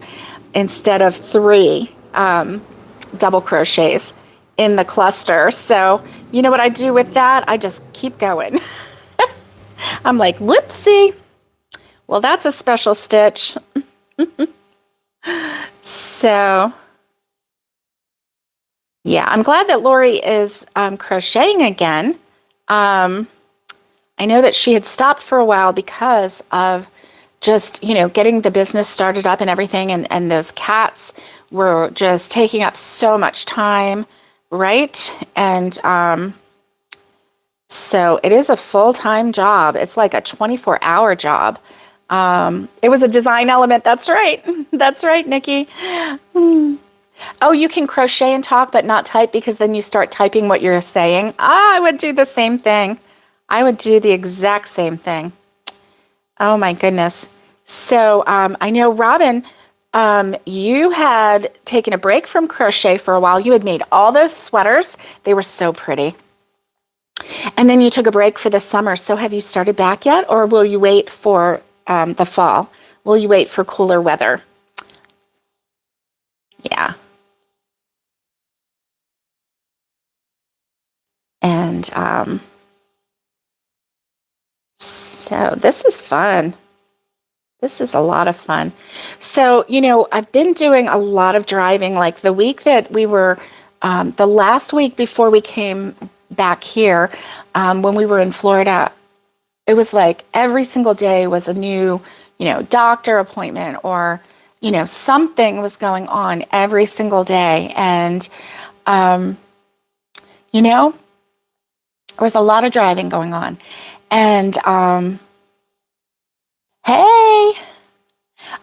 [SPEAKER 1] instead of 3 double crochets in the cluster. So you know what I do with that? I just keep going. I'm like, whoopsie. Well, that's a special stitch. So yeah, I'm glad that Lori is crocheting again. I know that she had stopped for a while because of just, you know, getting the business started up and everything, and those cats were just taking up so much time, right? And so it is a full-time job. It's like a 24-hour job. It was a design element. That's right. That's right, Nikki. Oh, you can crochet and talk but not type, because then you start typing what you're saying. I would do the same thing. I would do the exact same thing. Oh my goodness. So I know, Robin, you had taken a break from crochet for a while. You had made all those sweaters. They were so pretty. And then you took a break for the summer. So have you started back yet, or will you wait for the fall? Will you wait for cooler weather? Yeah. And so this is fun. This is a lot of fun. So, I've been doing a lot of driving. Like the week that we were, the last week before we came back here, when we were in Florida, it was like every single day was a new, doctor appointment or, something was going on every single day. And, there was a lot of driving going on. And, hey,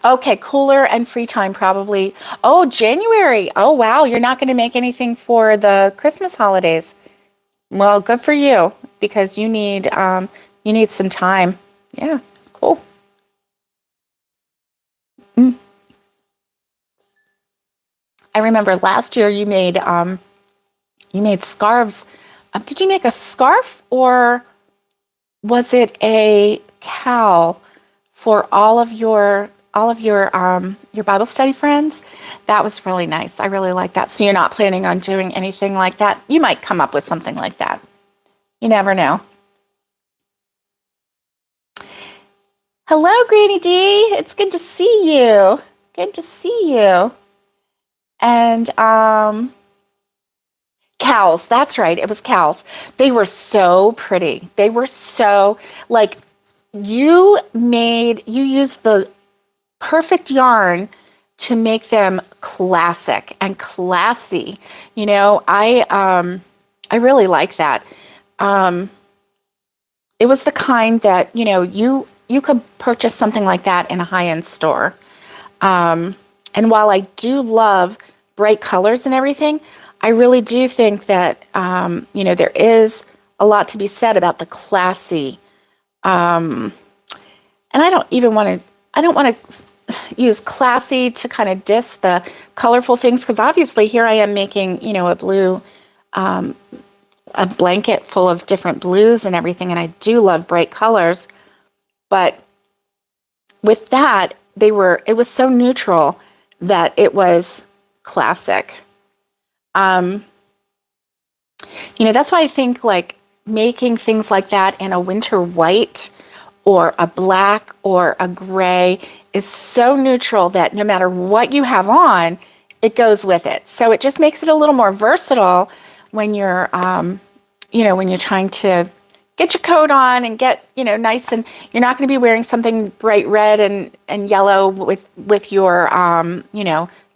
[SPEAKER 1] okay, cooler and free time probably. Oh, January. Oh, wow. You're not going to make anything for the Christmas holidays. Well, good for you because you need some time. Yeah, cool. Mm. I remember last year you made scarves. Did you make a scarf or was it a cowl for all of your Bible study friends? That was really nice. I really like that. So you're not planning on doing anything like that? You might come up with something like that. You never know. Hello, Granny D. It's good to see you. Good to see you. And cowls. That's right. It was cowls. They were so pretty. They were so like you used the perfect yarn to make them classic and classy. I really like that. It was the kind that you could purchase something like that in a high-end store. And while I do love bright colors and everything, I really do think that there is a lot to be said about the classy. And I don't want to use classy to kind of diss the colorful things because obviously here I am making a blanket full of different blues and everything, and I do love bright colors, but with that it was so neutral that it was classic. That's why I think like making things like that in a winter white or a black or a gray is so neutral that no matter what you have on, it goes with it. So it just makes it a little more versatile when you're, when you're trying to get your coat on and get, nice, and you're not going to be wearing something bright red and yellow with your,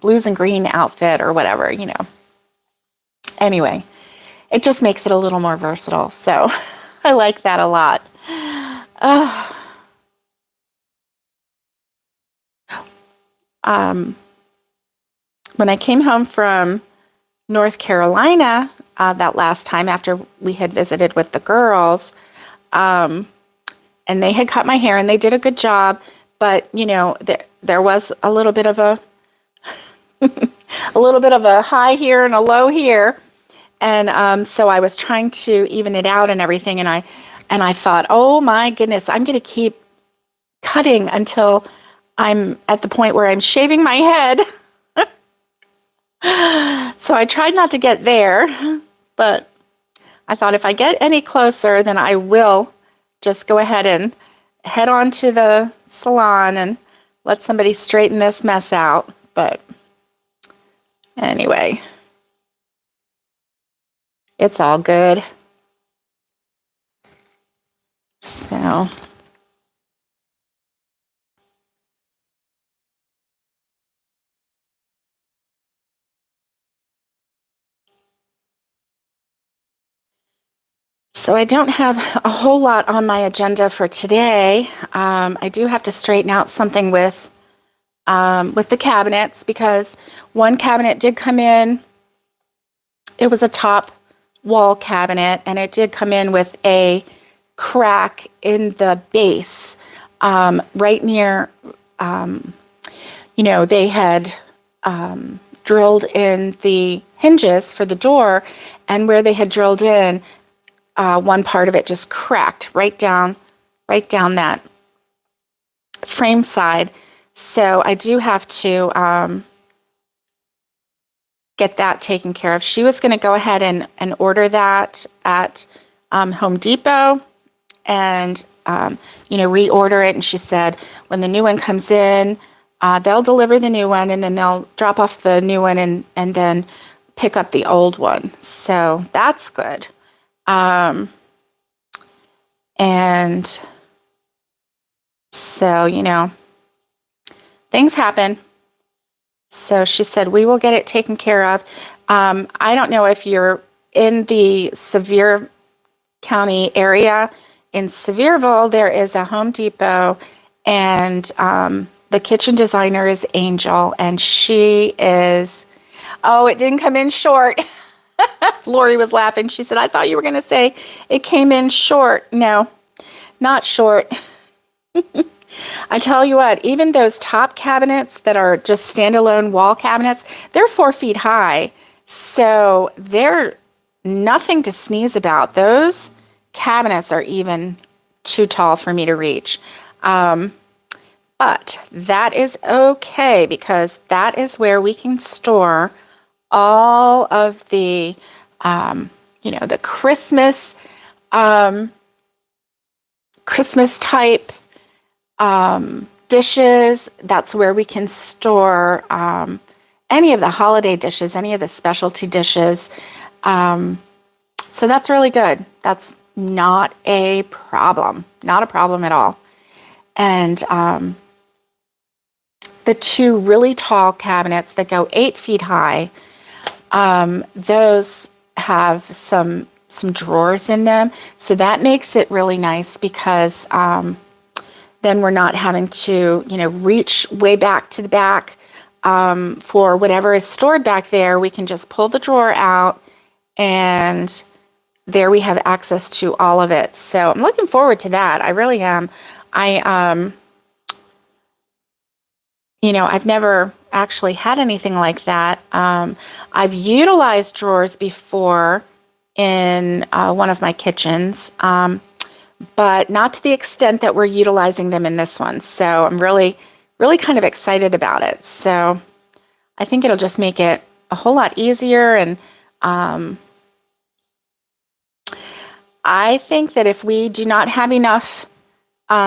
[SPEAKER 1] blues and green outfit or whatever, Anyway, it just makes it a little more versatile. So I like that a lot. When I came home from North Carolina that last time after we had visited with the girls, and they had cut my hair and they did a good job, but there was a little bit of a high here and a low here, and so I was trying to even it out and everything, and I thought, oh my goodness, I'm going to keep cutting until I'm at the point where I'm shaving my head. So I tried not to get there, but I thought if I get any closer, then I will just go ahead and head on to the salon and let somebody straighten this mess out. But anyway, it's all good. So I don't have a whole lot on my agenda for today. I do have to straighten out something with the cabinets because one cabinet did come in. It was a top wall cabinet, and it did come in with a crack in the base right near, they had drilled in the hinges for the door, and where they had drilled in, one part of it just cracked right down that frame side. So I do have to get that taken care of. She was going to go ahead and order that at Home Depot and, reorder it. And she said when the new one comes in, they'll deliver the new one and then they'll drop off the new one and then pick up the old one. So that's good. And so, things happen. So she said, we will get it taken care of. I don't know if you're in the Sevier County area. In Sevierville, there is a Home Depot, and the kitchen designer is Angel, and she is, it didn't come in short. Lori was laughing. She said, I thought you were going to say it came in short. No, not short. I tell you what, even those top cabinets that are just standalone wall cabinets, they're 4 feet high. So they're nothing to sneeze about. Those cabinets are even too tall for me to reach. But that is okay because that is where we can store all of the, the Christmas type dishes. That's where we can store any of the holiday dishes, any of the specialty dishes. So that's really good. That's not a problem. Not a problem at all. And the 2 really tall cabinets that go 8 feet high, those have some drawers in them. So that makes it really nice because then we're not having to, reach way back to the back for whatever is stored back there. We can just pull the drawer out and there we have access to all of it. So I'm looking forward to that. I really am. I've never actually had anything like that. I've utilized drawers before in one of my kitchens, but not to the extent that we're utilizing them in this one. So I'm really, really kind of excited about it. So I think it'll just make it a whole lot easier. And I think that if we do not have enough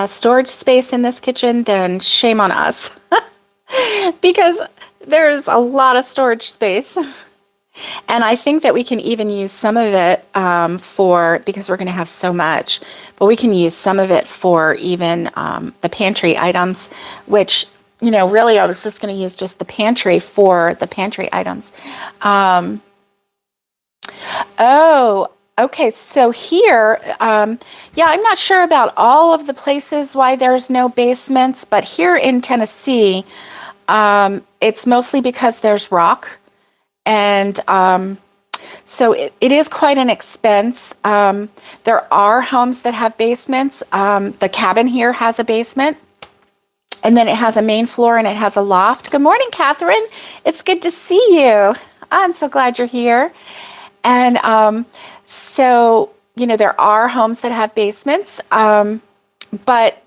[SPEAKER 1] storage space in this kitchen, then shame on us because there's a lot of storage space. And I think that we can even use some of it because we're going to have so much, but we can use some of it for even the pantry items, which, really I was just going to use just the pantry for the pantry items. Okay, so here, I'm not sure about all of the places why there's no basements, but here in Tennessee, it's mostly because there's rock. And so it is quite an expense. There are homes that have basements. The cabin here has a basement. And then it has a main floor and it has a loft. Good morning, Catherine. It's good to see you. I'm so glad you're here. And so, there are homes that have basements. But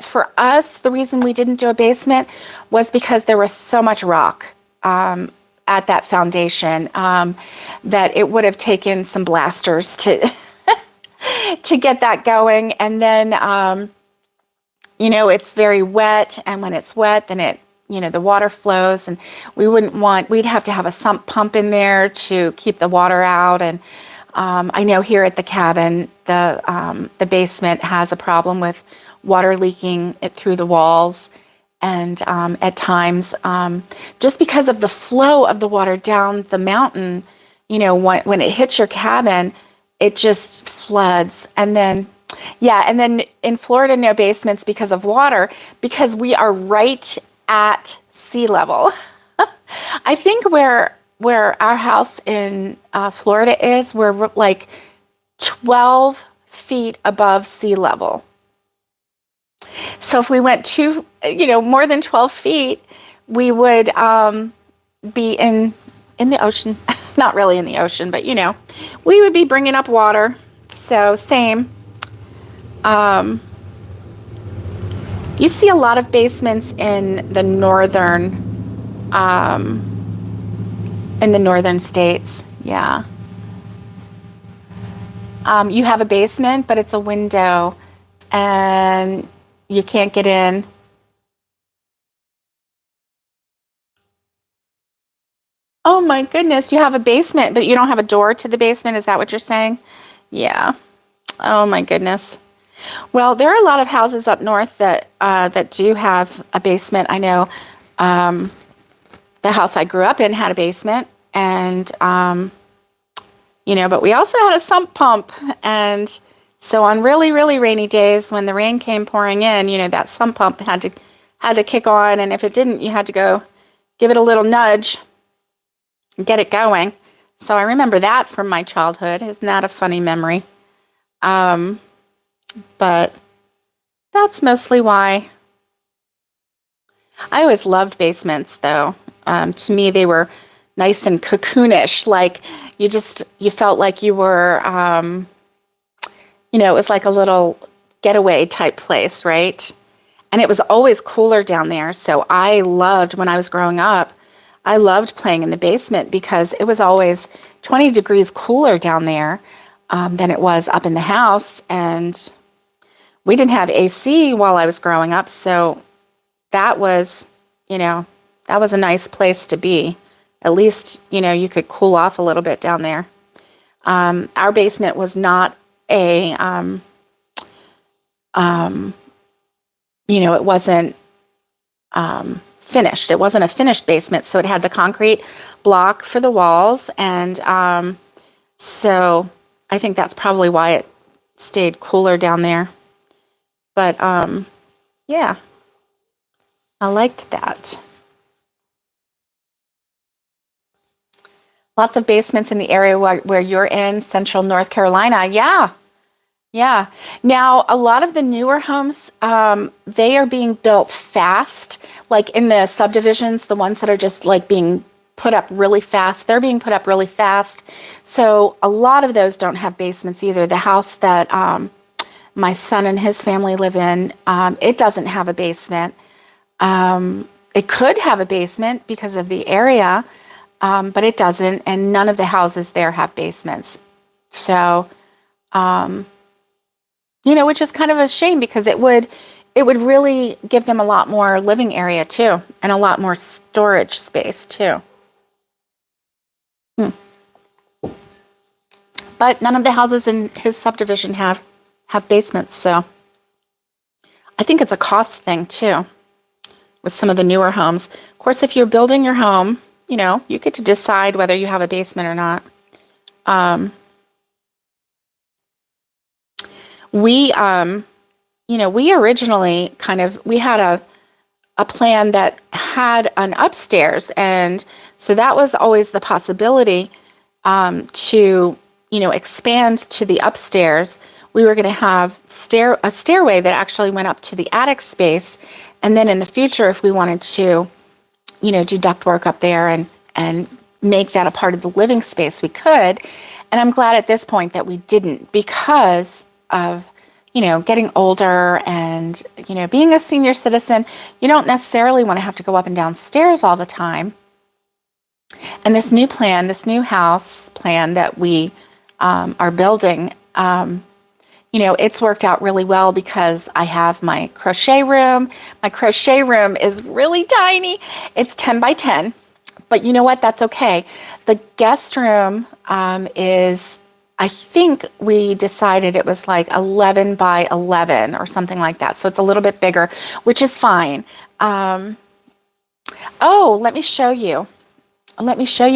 [SPEAKER 1] for us, the reason we didn't do a basement was because there was so much rock at that foundation that it would have taken some blasters to to get that going. And then, it's very wet. And when it's wet, then it, the water flows. And we'd have to have a sump pump in there to keep the water out. And I know here at the cabin, the basement has a problem with water leaking it through the walls. And at times, just because of the flow of the water down the mountain, when it hits your cabin, it just floods. And then in Florida, no basements because of water, because we are right at sea level. I think where our house in Florida is, we're like 12 feet above sea level. So if we went more than 12 feet, we would be in the ocean. Not really in the ocean, but we would be bringing up water. So same. You see a lot of basements in the northern In the northern states, yeah. You have a basement, but it's a window, and you can't get in. Oh my goodness, you have a basement, but you don't have a door to the basement. Is that what you're saying? Yeah. Oh my goodness. Well, there are a lot of houses up north that do have a basement. I know the house I grew up in had a basement, and but we also had a sump pump, and so on really, really rainy days when the rain came pouring in, that sump pump had to kick on, and if it didn't, you had to go give it a little nudge and get it going. So I remember that from my childhood. Isn't that a funny memory? But that's mostly why. I always loved basements, though. To me, they were nice and cocoonish. Like you felt like you were, it was like a little getaway type place, right? And it was always cooler down there. So I loved, when I was growing up, I loved playing in the basement because it was always 20 degrees cooler down there than it was up in the house. And we didn't have AC while I was growing up, so that was, that was a nice place to be. At least, you could cool off a little bit down there. Our basement was not it wasn't finished. It wasn't a finished basement, so it had the concrete block for the walls, and so I think that's probably why it stayed cooler down there. But yeah, I liked that. Lots of basements in the area where you're in, Central North Carolina. Yeah, yeah. Now, a lot of the newer homes, they are being built fast, like in the subdivisions, the ones that are just like being put up really fast. They're being put up really fast. So a lot of those don't have basements either. The house that my son and his family live in, it doesn't have a basement. It could have a basement because of the area, but it doesn't, and none of the houses there have basements. So, which is kind of a shame because it would really give them a lot more living area too, and a lot more storage space too. But none of the houses in his subdivision have basements, so I think it's a cost thing too with some of the newer homes. Of course, if you're building your home, you get to decide whether you have a basement or not. We originally we had a plan that had an upstairs, and so that was always the possibility to expand to the upstairs. We were going to have a stairway that actually went up to the attic space, and then in the future, if we wanted to, do ductwork up there and make that a part of the living space, we could. And I'm glad at this point that we didn't, because of getting older and being a senior citizen. You don't necessarily want to have to go up and down stairs all the time. And this new house plan that we are building, it's worked out really well because I have my crochet room. My crochet room is really tiny. It's 10 by 10, but you know what? That's okay. The guest room is, I think we decided it was like 11 by 11 or something like that. So it's a little bit bigger, which is fine. Let me show you.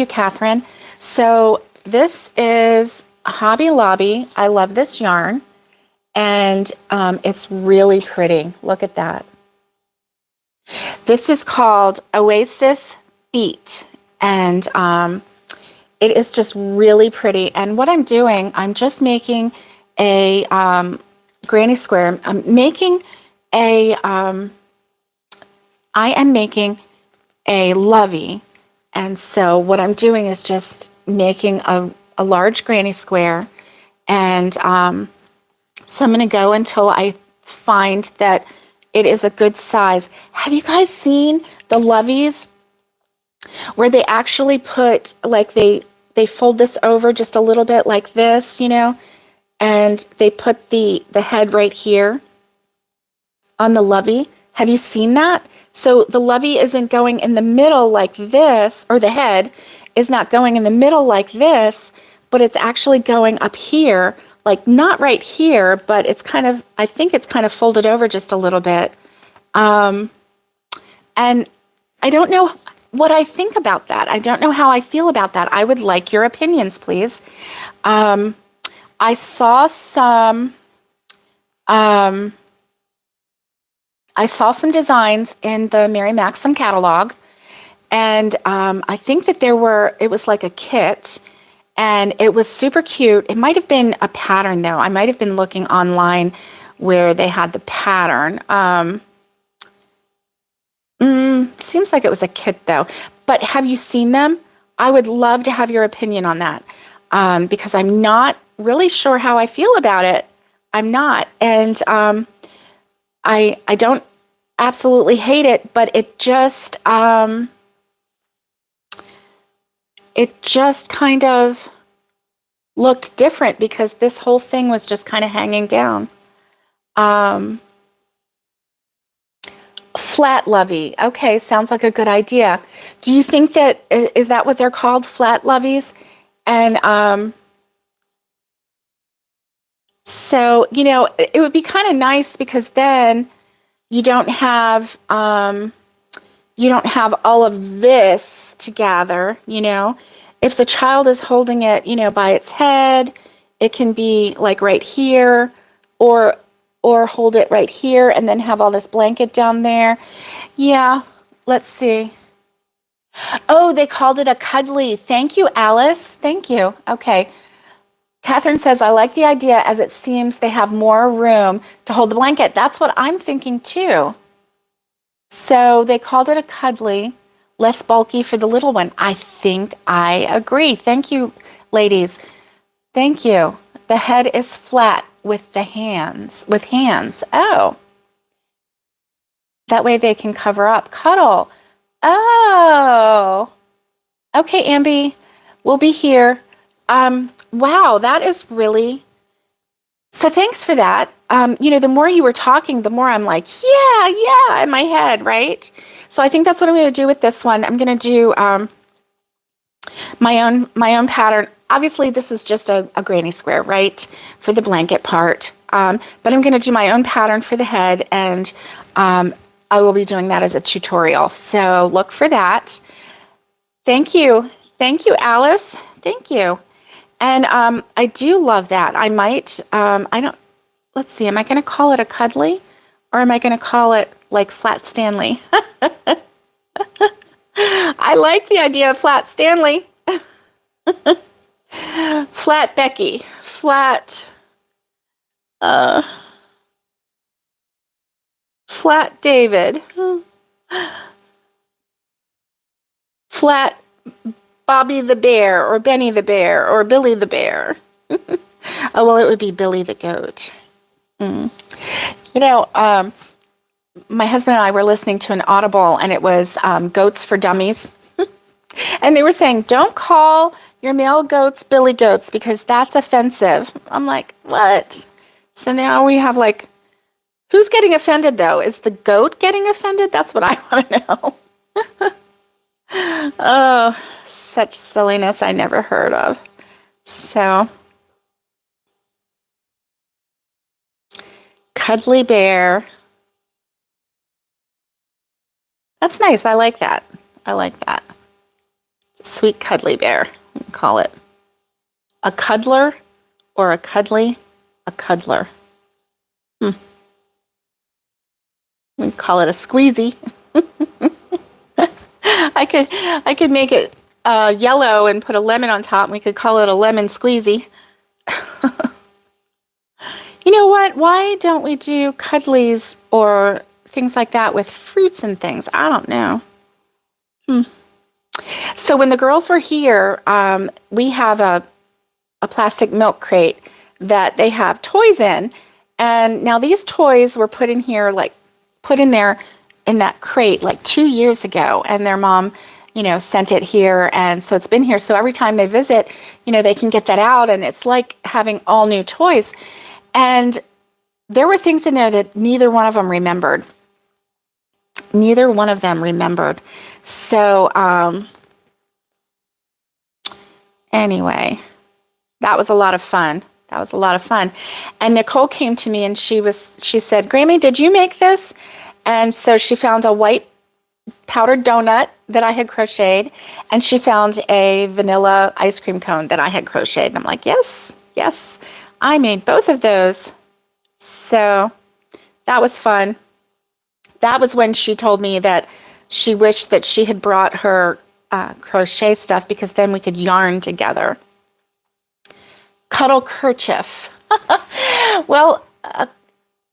[SPEAKER 1] Catherine. So this is Hobby Lobby. I love this yarn. And it's really pretty. Look at that. This is called Oasis Beat. And it is just really pretty. And what I'm doing, I'm just making a granny square. I am making a lovey. And so what I'm doing is just making a large granny square. And so I'm going to go until I find that it is a good size. Have you guys seen the loveys where they actually put, like, they fold this over just a little bit like this, you know, and they put the head right here on the lovey. Have you seen that? So the lovey isn't going in the middle like this, or the head is not going in the middle like this, but it's actually going up here, like not right here, but it's kind of, I think it's kind of folded over just a little bit. And I don't know what I think about that. I don't know how I feel about that. I would like your opinions, please. I saw some designs in the Mary Maxim catalog, and I think that it was like a kit, and it was super cute. It might have been a pattern, though. I might have been looking online where they had the pattern. Seems like it was a kit, though. But have you seen them? I would love to have your opinion on that, because I'm not really sure how I feel about it. I'm not. And I don't absolutely hate it, but it just kind of looked different because this whole thing was just kind of hanging down. Flat lovey. Okay, sounds like a good idea. Do you think that, is that what they're called, flat loveys? And so, you know, it would be kind of nice because then you don't have all of this together, you know. If the child is holding it, you know, by its head, it can be like right here, or hold it right here and then have all this blanket down there. Yeah, let's see. Oh, they called it a cuddly. Thank you, Alice. Thank you. Okay. Catherine says, I like the idea as it seems they have more room to hold the blanket. That's what I'm thinking too. So they called it a cuddly, less bulky for the little one. I think I agree. Thank you, ladies. Thank you. The head is flat with the hands, Oh, that way they can cover up. Cuddle. Oh, okay, Ambi, we'll be here. Wow, that is really, so thanks for that. You know, the more you were talking, the more I'm like, yeah, in my head, right? So I think that's what I'm going to do with this one. I'm going to do my own pattern. Obviously, this is just a granny square, right, for the blanket part. But I'm going to do my own pattern for the head, and I will be doing that as a tutorial. So look for that. Thank you. Thank you, Alice. Thank you. And I do love that. I might, let's see, am I going to call it a cuddly, or am I going to call it like Flat Stanley? I like the idea of Flat Stanley. Flat Becky. Flat David. Flat Bobby the Bear, or Benny the Bear, or Billy the Bear. Oh, well, it would be Billy the Goat. You know, my husband and I were listening to an Audible, and it was Goats for Dummies. And they were saying, don't call your male goats billy goats because that's offensive. I'm like, what? So now we have like, who's getting offended though? Is the goat getting offended? That's what I want to know. Oh, such silliness I never heard of. So, cuddly bear. That's nice. I like that. I like that. Sweet cuddly bear. We call it a cuddler, or a cuddly, a cuddler. We call it a squeezy. I could make it yellow and put a lemon on top, and we could call it a lemon squeezy. You know what? Why don't we do cuddlies or things like that with fruits and things? I don't know. So when the girls were here, we have a plastic milk crate that they have toys in. And now these toys were put in here, like put in there in that crate like 2 years ago. And their mom sent it here. And so it's been here. So every time they visit, they can get that out. And it's like having all new toys. And there were things in there that neither one of them remembered. Neither one of them remembered. So anyway, that was a lot of fun. That was a lot of fun. And Nicole came to me and she said, Grammy, did you make this? And so she found a white powdered donut that I had crocheted, and she found a vanilla ice cream cone that I had crocheted. And I'm like, yes, I made both of those. So that was fun. That was when she told me that she wished that she had brought her crochet stuff, because then we could yarn together. Cuddle kerchief. Well,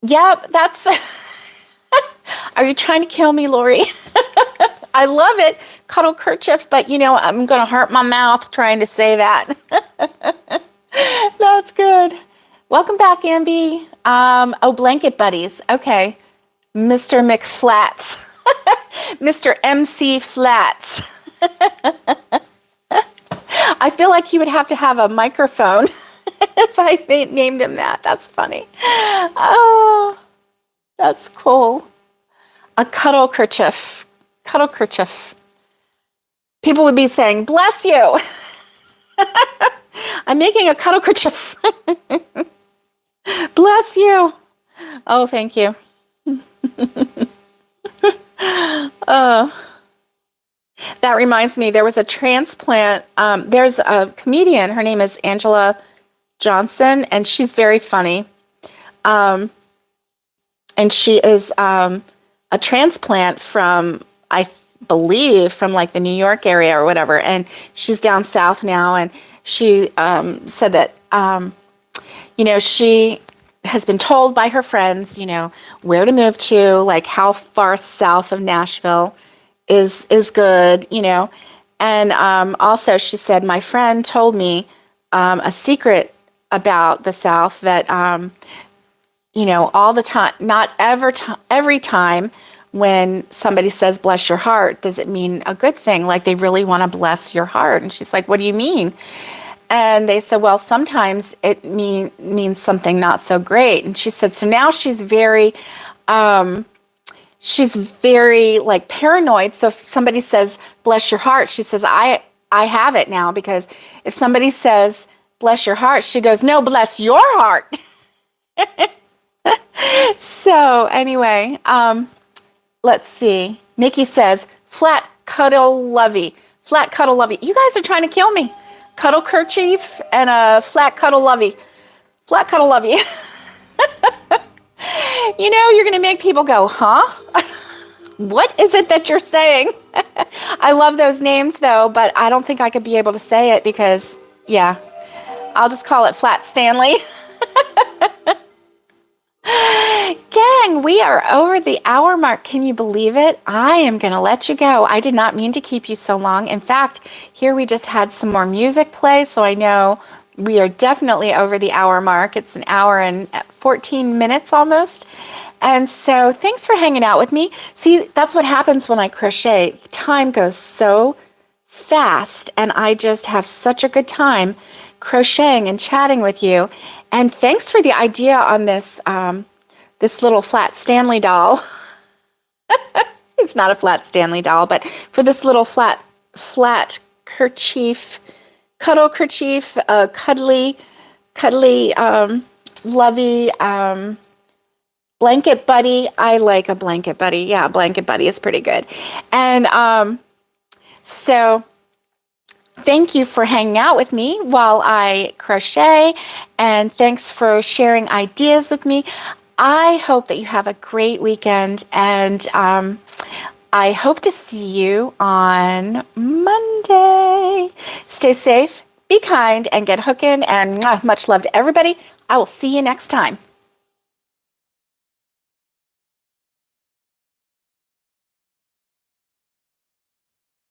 [SPEAKER 1] yeah, that's... Are you trying to kill me, Lori? I love it, cuddle kerchief, but I'm going to hurt my mouth trying to say that. That's good. Welcome back, Ambi. Blanket buddies. Okay. Mr. McFlats. Mr. MC Flats. I feel like you would have to have a microphone if I named him that. That's funny. Oh, that's cool. A cuddle kerchief. Cuddle kerchief. People would be saying, bless you. I'm making a cuddle kerchief. Bless you. Oh, thank you. That reminds me, there was a transplant. There's a comedian. Her name is Angela Johnson, and she's very funny. And she is a transplant from, I believe, from like the New York area or whatever. And she's down south now. And she said that, she has been told by her friends, where to move to, like how far south of Nashville is good, And also she said, my friend told me a secret about the South that, all the time, not every time when somebody says, bless your heart, does it mean a good thing? Like they really want to bless your heart. And she's like, what do you mean? And they said, well, sometimes it means something not so great. And she said, so now she's very like paranoid. So if somebody says, bless your heart, she says, I have it now, because if somebody says, bless your heart, she goes, no, bless your heart. So anyway, let's see. Nikki says, flat cuddle lovey. Flat cuddle lovey. You guys are trying to kill me. Cuddle kerchief and a flat cuddle lovey. Flat cuddle lovey. You're going to make people go, huh? What is it that you're saying? I love those names, though, but I don't think I could be able to say it because, yeah, I'll just call it Flat Stanley. Gang, we are over the hour mark. Can you believe it? I am going to let you go. I did not mean to keep you so long. In fact, here we just had some more music play, so I know we are definitely over the hour mark. It's an hour and 14 minutes almost. And so thanks for hanging out with me. See, that's what happens when I crochet. Time goes so fast, and I just have such a good time crocheting and chatting with you. And thanks for the idea on this this little Flat Stanley doll. It's not a Flat Stanley doll, but for this little flat kerchief, cuddle kerchief, cuddly, lovey, blanket buddy. I like a blanket buddy. Yeah, blanket buddy is pretty good. And so thank you for hanging out with me while I crochet, and thanks for sharing ideas with me. I hope that you have a great weekend, and I hope to see you on Monday. Stay safe, be kind, and get hooking, and much love to everybody. I will see you next time.